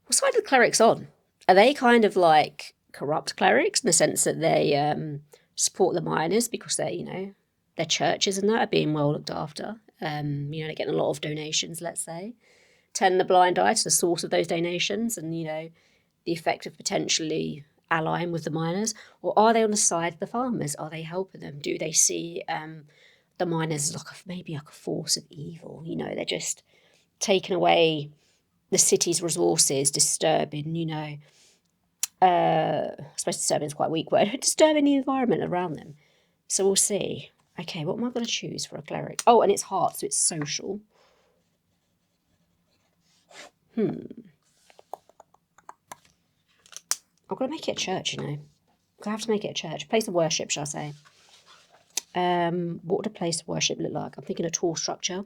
What side are the clerics on? Are they kind of like corrupt clerics in the sense that they support the miners because their churches and that are being well looked after? They're getting a lot of donations, let's say. Turn the blind eye to the source of those donations and, the effect of potentially allying with the miners? Or are they on the side of the farmers? Are they helping them? Do they see the miners as maybe like a force of evil? They're just taking away the city's resources, disturbing, I suppose disturbing is quite a weak word. Disturbing the environment around them. So we'll see. Okay, what am I going to choose for a cleric? Oh, and it's heart, so it's social. I've got to make it a church, you know. I have to make it a church. Place of worship, shall I say. What would a place of worship look like? I'm thinking a tall structure.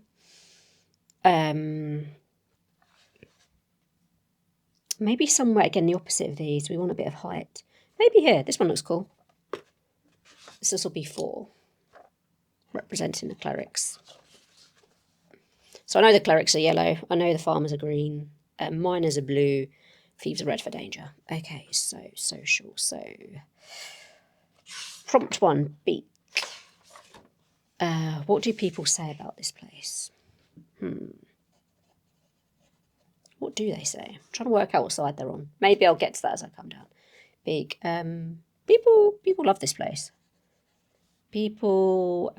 Maybe somewhere, again, the opposite of these. We want a bit of height. Maybe here. This one looks cool. This will be 4. Representing the clerics. So I know the clerics are yellow. I know the farmers are green. Miners are blue. Thieves are red for danger. Okay, so social. So prompt 1, Beak. What do people say about this place? What do they say? I'm trying to work out what side they're on. Maybe I'll get to that as I come down. Beak. People love this place. People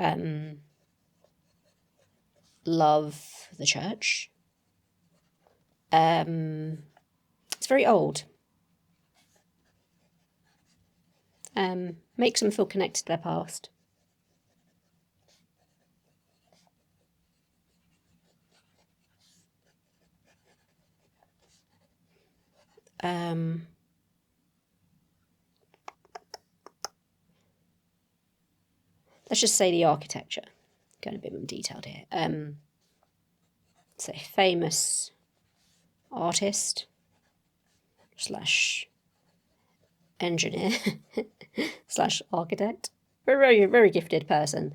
love the church. It's very old. Makes them feel connected to their past. Let's just say the architecture. Going a bit more detailed here. It's a famous artist / engineer / architect. Very, very gifted person.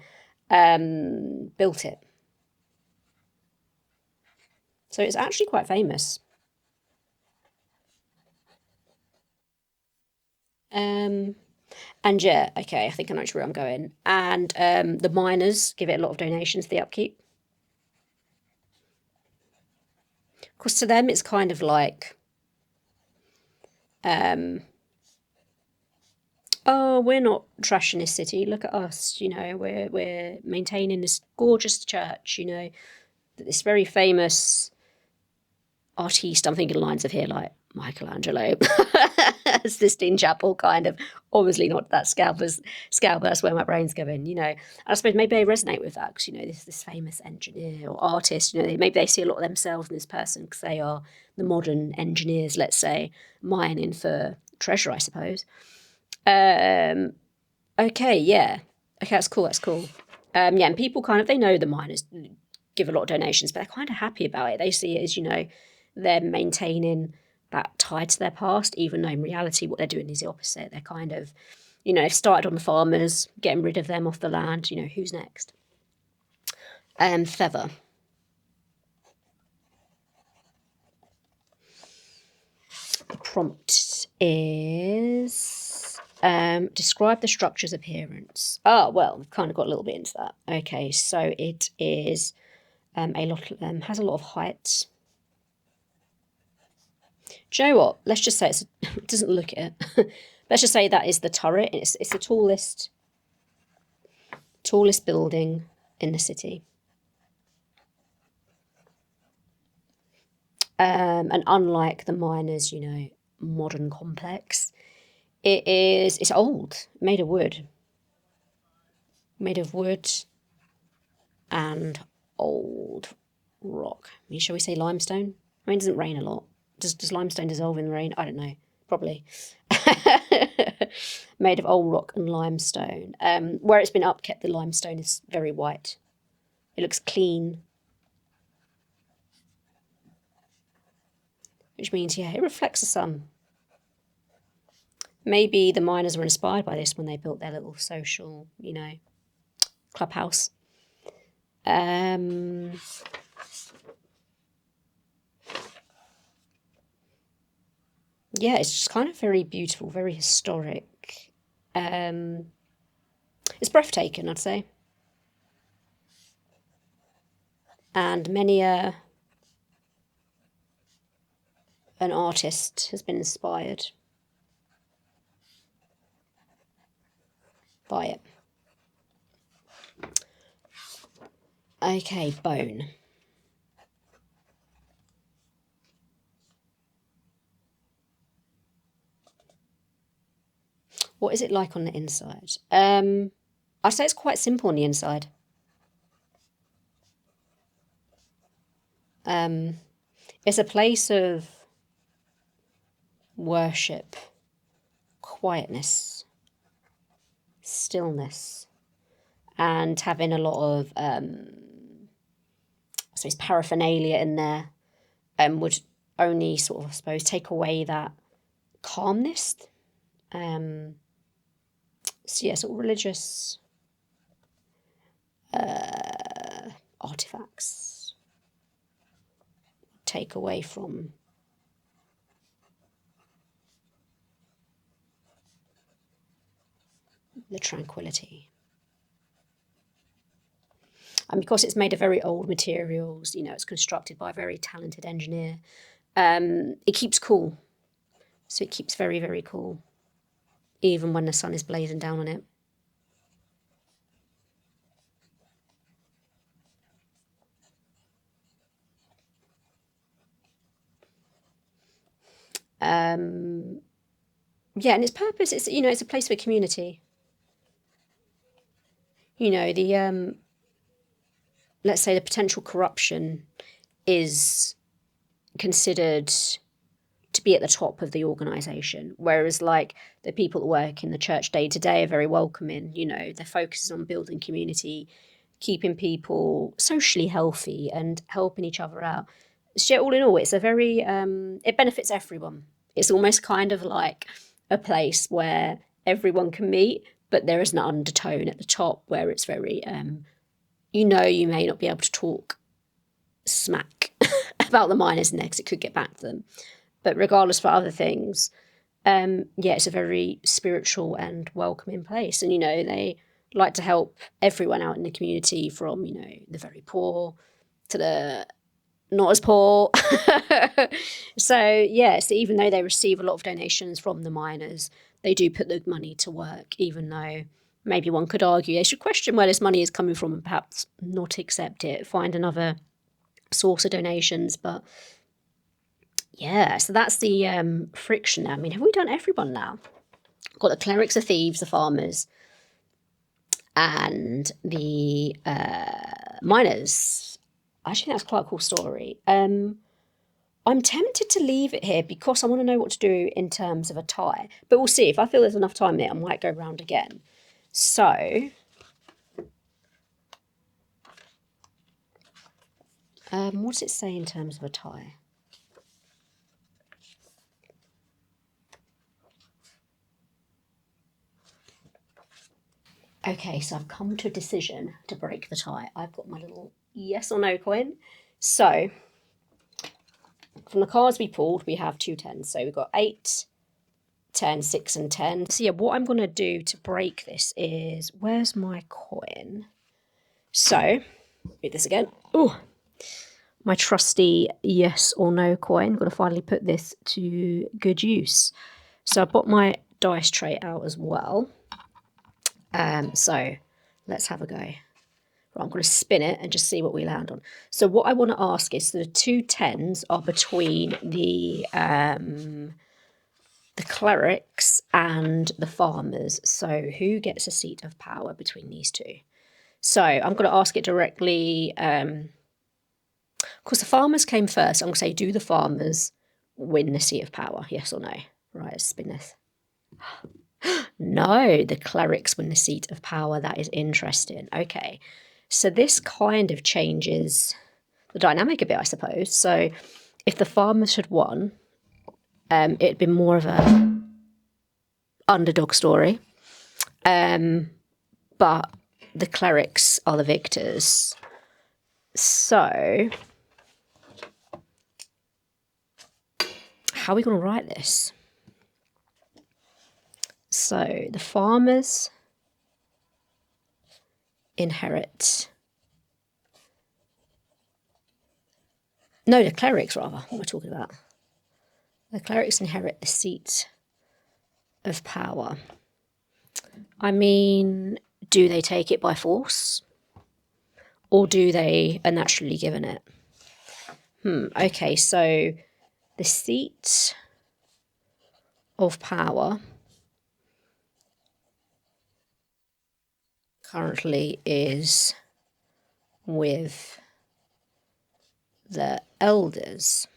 Built it. So it's actually quite famous. And yeah, okay, I think I know where I'm going. And the miners give it a lot of donations for the upkeep. Because to them, it's kind of like, oh, we're not trashing this city. Look at us, you know, we're maintaining this gorgeous church, you know, this very famous artiste. I'm thinking lines of here like Michelangelo, Sistine Chapel, kind of. Obviously not that scale, but that's where my brain's going, you know. And I suppose maybe they resonate with that because, you know, this famous engineer or artist, you know, maybe they see a lot of themselves in this person because they are the modern engineers, let's say, mining for treasure, I suppose. Okay, yeah. Okay, that's cool, yeah, and people kind of, they know the miners give a lot of donations, but they're kind of happy about it. They see it as, you know, them maintaining that tie to their past, even though in reality what they're doing is the opposite. They're kind of, you know, they've started on the farmers, getting rid of them off the land, you know, who's next? Feather. The prompt is describe the structure's appearance. Oh, well, we've kind of got a little bit into that. Okay, so it is a lot has a lot of height. Do you know what? Let's just say it doesn't look at it. Let's just say that is the turret. It's the tallest building in the city. And unlike the miners, you know, modern complex, it's old, made of wood. Made of wood and old rock. I mean, shall we say limestone? I mean, it doesn't rain a lot. Does limestone dissolve in the rain? I don't know. Probably. Made of old rock and limestone. Where it's been upkept, the limestone is very white. It looks clean. Which means, yeah, it reflects the sun. Maybe the miners were inspired by this when they built their little social, you know, clubhouse. Yeah, it's just kind of very beautiful, very historic. It's breathtaking, I'd say. And many an artist has been inspired by it. Okay, bone. What is it like on the inside? I'd say it's quite simple on the inside. It's a place of worship, quietness, stillness, and having a lot of, I suppose, paraphernalia in there would only sort of, I suppose, take away that calmness. So yeah, sort of religious artifacts take away from the tranquility. And because it's made of very old materials, you know, it's constructed by a very talented engineer, it keeps cool. So it keeps very, very cool, even when the sun is blazing down on it. Yeah, and its purpose is, you know, it's a place for community. You know, the let's say the potential corruption is considered to be at the top of the organisation, whereas like the people that work in the church day to day are very welcoming. You know, their focus is on building community, keeping people socially healthy and helping each other out. So all in all, it's a very it benefits everyone. It's almost kind of like a place where everyone can meet, but there is an undertone at the top where it's very you know, you may not be able to talk smack about the miners next, it could get back to them. But regardless for other things, yeah, it's a very spiritual and welcoming place. And, you know, they like to help everyone out in the community, from, you know, the very poor to the not as poor. So, yeah, so even though they receive a lot of donations from the miners, they do put the money to work, even though maybe one could argue they should question where this money is coming from and perhaps not accept it, find another source of donations. But yeah, so that's the friction now. I mean, have we done everyone now? Got the clerics, the thieves, the farmers, and the miners. I actually think that's quite a cool story. I'm tempted to leave it here because I want to know what to do in terms of a tie. But we'll see. If I feel there's enough time there, I might go round again. So, what does it say in terms of a tie? Okay, so I've come to a decision to break the tie. I've got my little yes or no coin. So, from the cards we pulled, we have 2 10s. So we've got 8, 10, 6, and 10. So yeah, what I'm going to do to break this is, where's my coin? So, read this again. Oh, my trusty yes or no coin. I'm going to finally put this to good use. So I've got my dice tray out as well. So let's have a go. Right, I'm going to spin it and just see what we land on. So what I want to ask is, the 2 10s are between the clerics and the farmers. So who gets a seat of power between these two? So I'm going to ask it directly. Of course, the farmers came first. I'm going to say, do the farmers win the seat of power? Yes or no? Right, let's spin this. No, the clerics win the seat of power. That is interesting. Okay, so this kind of changes the dynamic a bit, I suppose. So if the farmers had won, it'd been more of a underdog story. But the clerics are the victors. So how are we going to write this? So the farmers inherit. No, the clerics, rather. What am I talking about? The clerics inherit the seat of power. I mean, do they take it by force? Or do they are naturally given it? Okay, so the seat of power currently is with the elders.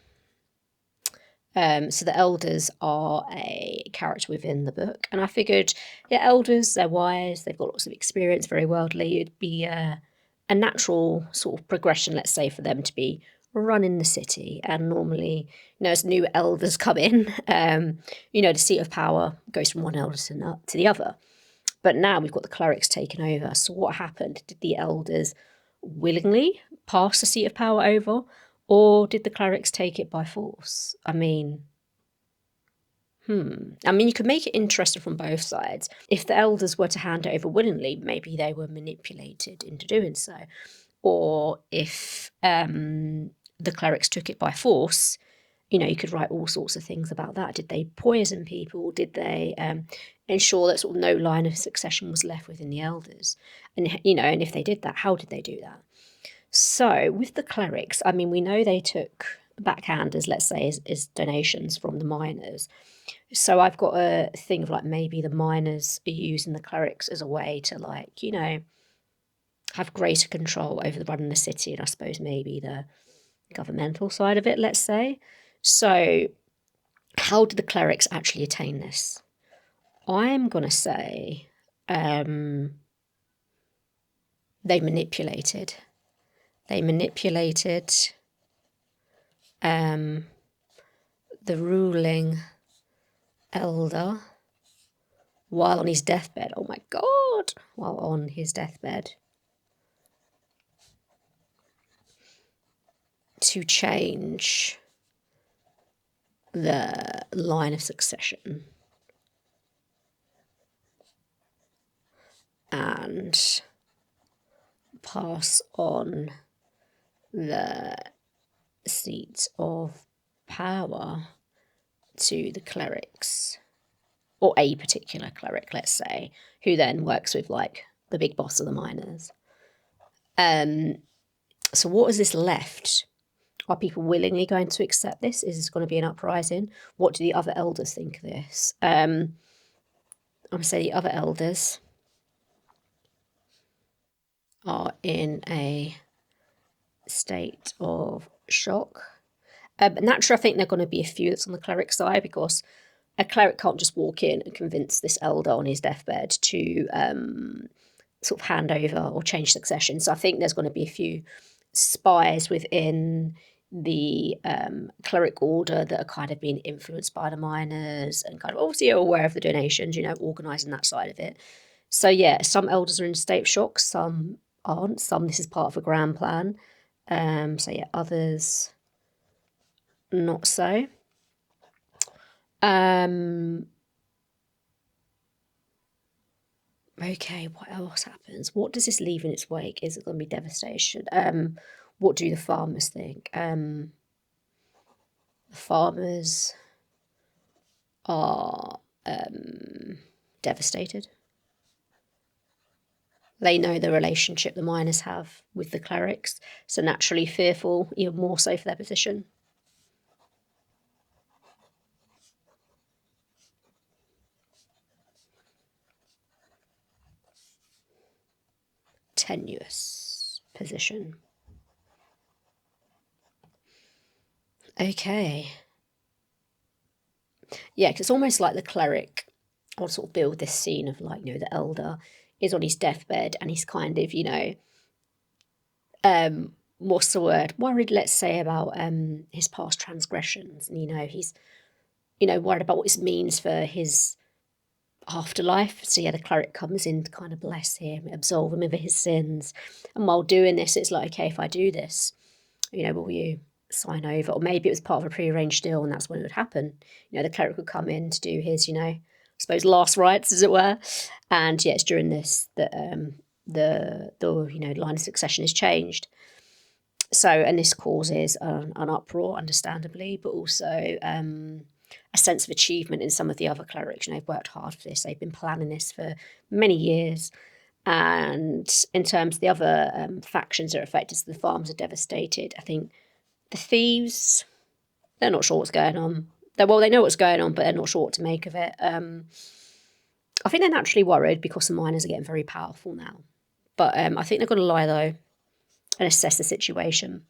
So the elders are a character within the book, and I figured, yeah, elders, they're wise, they've got lots of experience, very worldly. It'd be a natural sort of progression, let's say, for them to be running the city. And normally, as new elders come in, the seat of power goes from one elder to the other. But now we've got the clerics taken over. So what happened? Did the elders willingly pass the seat of power over, or did the clerics take it by force? I mean, you could make it interesting from both sides. If the elders were to hand it over willingly, maybe they were manipulated into doing so. Or if the clerics took it by force, you could write all sorts of things about that. Did they poison people? Did they ensure that sort of no line of succession was left within the elders? And, and if they did that, how did they do that? So with the clerics, we know they took backhanders, let's say, as donations from the miners. So I've got a thing of maybe the miners are using the clerics as a way to have greater control over the running of the city, and I suppose maybe the governmental side of it, let's say. So how did the clerics actually attain this? I'm going to say they manipulated. They manipulated the ruling elder while on his deathbed. Oh my God! While on his deathbed. To change the line of succession. And pass on the seat of power to the clerics, or a particular cleric, let's say, who then works with the big boss of the miners. So what has this left? Are people willingly going to accept this? Is this going to be an uprising? What do the other elders think of this? I'm going to say the other elders are in a state of shock. But naturally, I think there are going to be a few that's on the cleric side, because a cleric can't just walk in and convince this elder on his deathbed to sort of hand over or change succession. So I think there's going to be a few spies within the cleric order that are kind of being influenced by the miners and kind of obviously aware of the donations, organising that side of it. So yeah, some elders are in a state of shock, some aren't, some this is part of a grand plan. So yeah, others not so. Okay, what else happens? What does this leave in its wake? Is it going to be devastation? What do the farmers think? The farmers are devastated. They know the relationship the miners have with the clerics, so naturally fearful, even more so for their position. Tenuous position. Okay. Yeah, because it's almost like the cleric, I'll sort of build this scene of the elder is on his deathbed and he's kind of, what's the word? Worried, let's say, about his past transgressions. And, he's, worried about what this means for his afterlife. So yeah, the cleric comes in to kind of bless him, absolve him of his sins. And while doing this, it's okay, if I do this, will you sign over? Or maybe it was part of a prearranged deal and that's when it would happen. The cleric would come in to do his, I suppose, last rites, as it were. And yeah, it's during this that the line of succession is changed. So, and this causes an uproar, understandably, but also a sense of achievement in some of the other clerics. They've worked hard for this. They've been planning this for many years. And in terms of the other factions that are affected, so the farms are devastated. I think the thieves, they're not sure what's going on. They know what's going on, but they're not sure what to make of it. I think they're naturally worried because the miners are getting very powerful now. But I think they've got to lie, though, and assess the situation.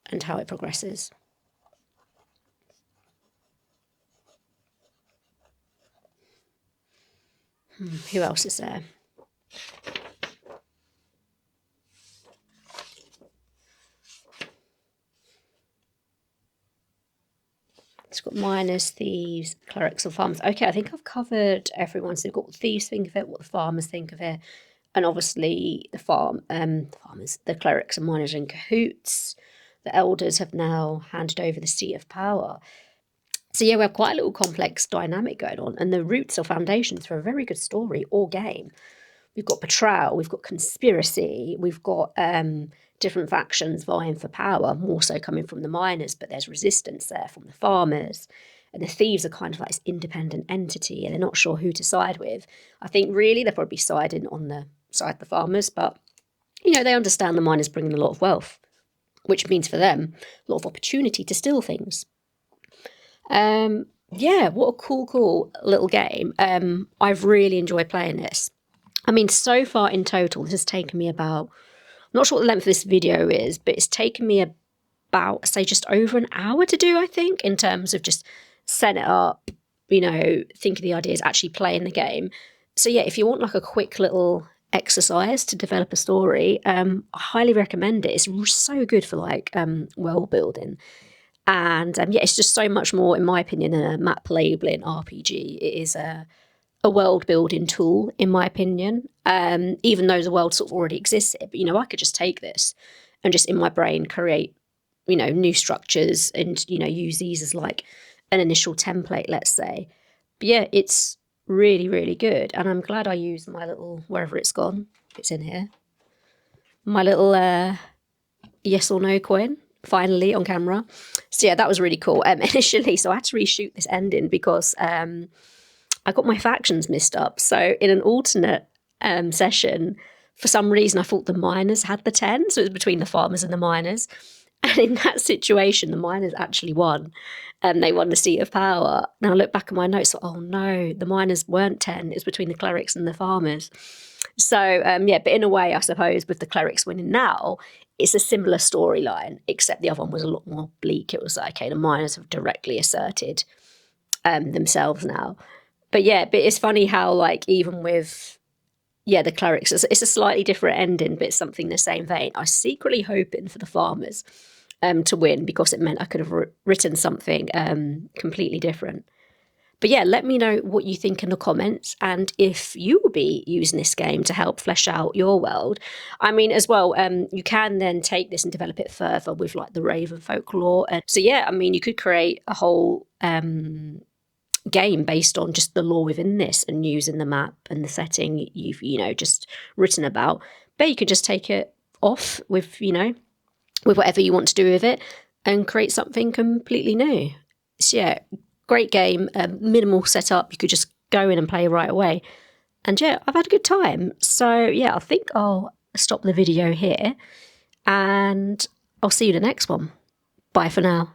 And how it progresses. Who else is there? It's got miners, thieves, clerics, and farmers. Okay, I think I've covered everyone. So they've got what the thieves think of it, what the farmers think of it, and obviously the farmers, the clerics and miners are in cahoots. The elders have now handed over the seat of power. So yeah, we have quite a little complex dynamic going on, and the roots or foundations for a very good story or game. We've got betrayal, we've got conspiracy, we've got different factions vying for power, more so coming from the miners, but there's resistance there from the farmers. And the thieves are kind of like this independent entity, and they're not sure who to side with. I think really they're probably siding on the side of the farmers, but they understand the miners bringing a lot of wealth, which means for them a lot of opportunity to steal things. Yeah, what a cool little game. I've really enjoyed playing this. I mean, so far in total, this has taken me about, I'm not sure what the length of this video is, but it's taken me about, say, just over an hour to do, I think, in terms of just setting it up, think of the ideas, actually playing the game. So yeah, if you want like a quick little exercise to develop a story, I highly recommend it. It's so good for like world building. And yeah, it's just so much more, in my opinion, than a map labeling RPG. It is a world building tool, in my opinion, even though the world sort of already exists here. But, I could just take this and just in my brain create, new structures and, use these as like an initial template, let's say. But yeah, it's really, really good. And I'm glad I used my little, wherever it's gone, it's in here, my little yes or no coin, finally on camera. So yeah, that was really cool. Initially, so I had to reshoot this ending because I got my factions mixed up. So in an alternate session, for some reason, I thought the miners had the 10. So it was between the farmers and the miners. And in that situation, the miners actually won. And they won the seat of power. Now I look back at my notes, so, oh no, the miners weren't 10. It was between the clerics and the farmers. So yeah, but in a way, I suppose, with the clerics winning now, it's a similar storyline, except the other one was a lot more bleak. It was like, okay, the miners have directly asserted themselves now. But yeah, but it's funny how like even with the clerics, it's a slightly different ending, but it's something in the same vein. I was secretly hoping for the farmers to win because it meant I could have written something completely different. But yeah, let me know what you think in the comments and if you will be using this game to help flesh out your world. I mean, as well, you can then take this and develop it further with like the Ravenfolk lore. And so yeah, I mean, you could create a whole game based on just the lore within this and using the map and the setting you've just written about. But you could just take it off with with whatever you want to do with it and create something completely new. So yeah, great game, minimal setup. You could just go in and play right away. And yeah, I've had a good time. So yeah, I think I'll stop the video here and I'll see you in the next one. Bye for now.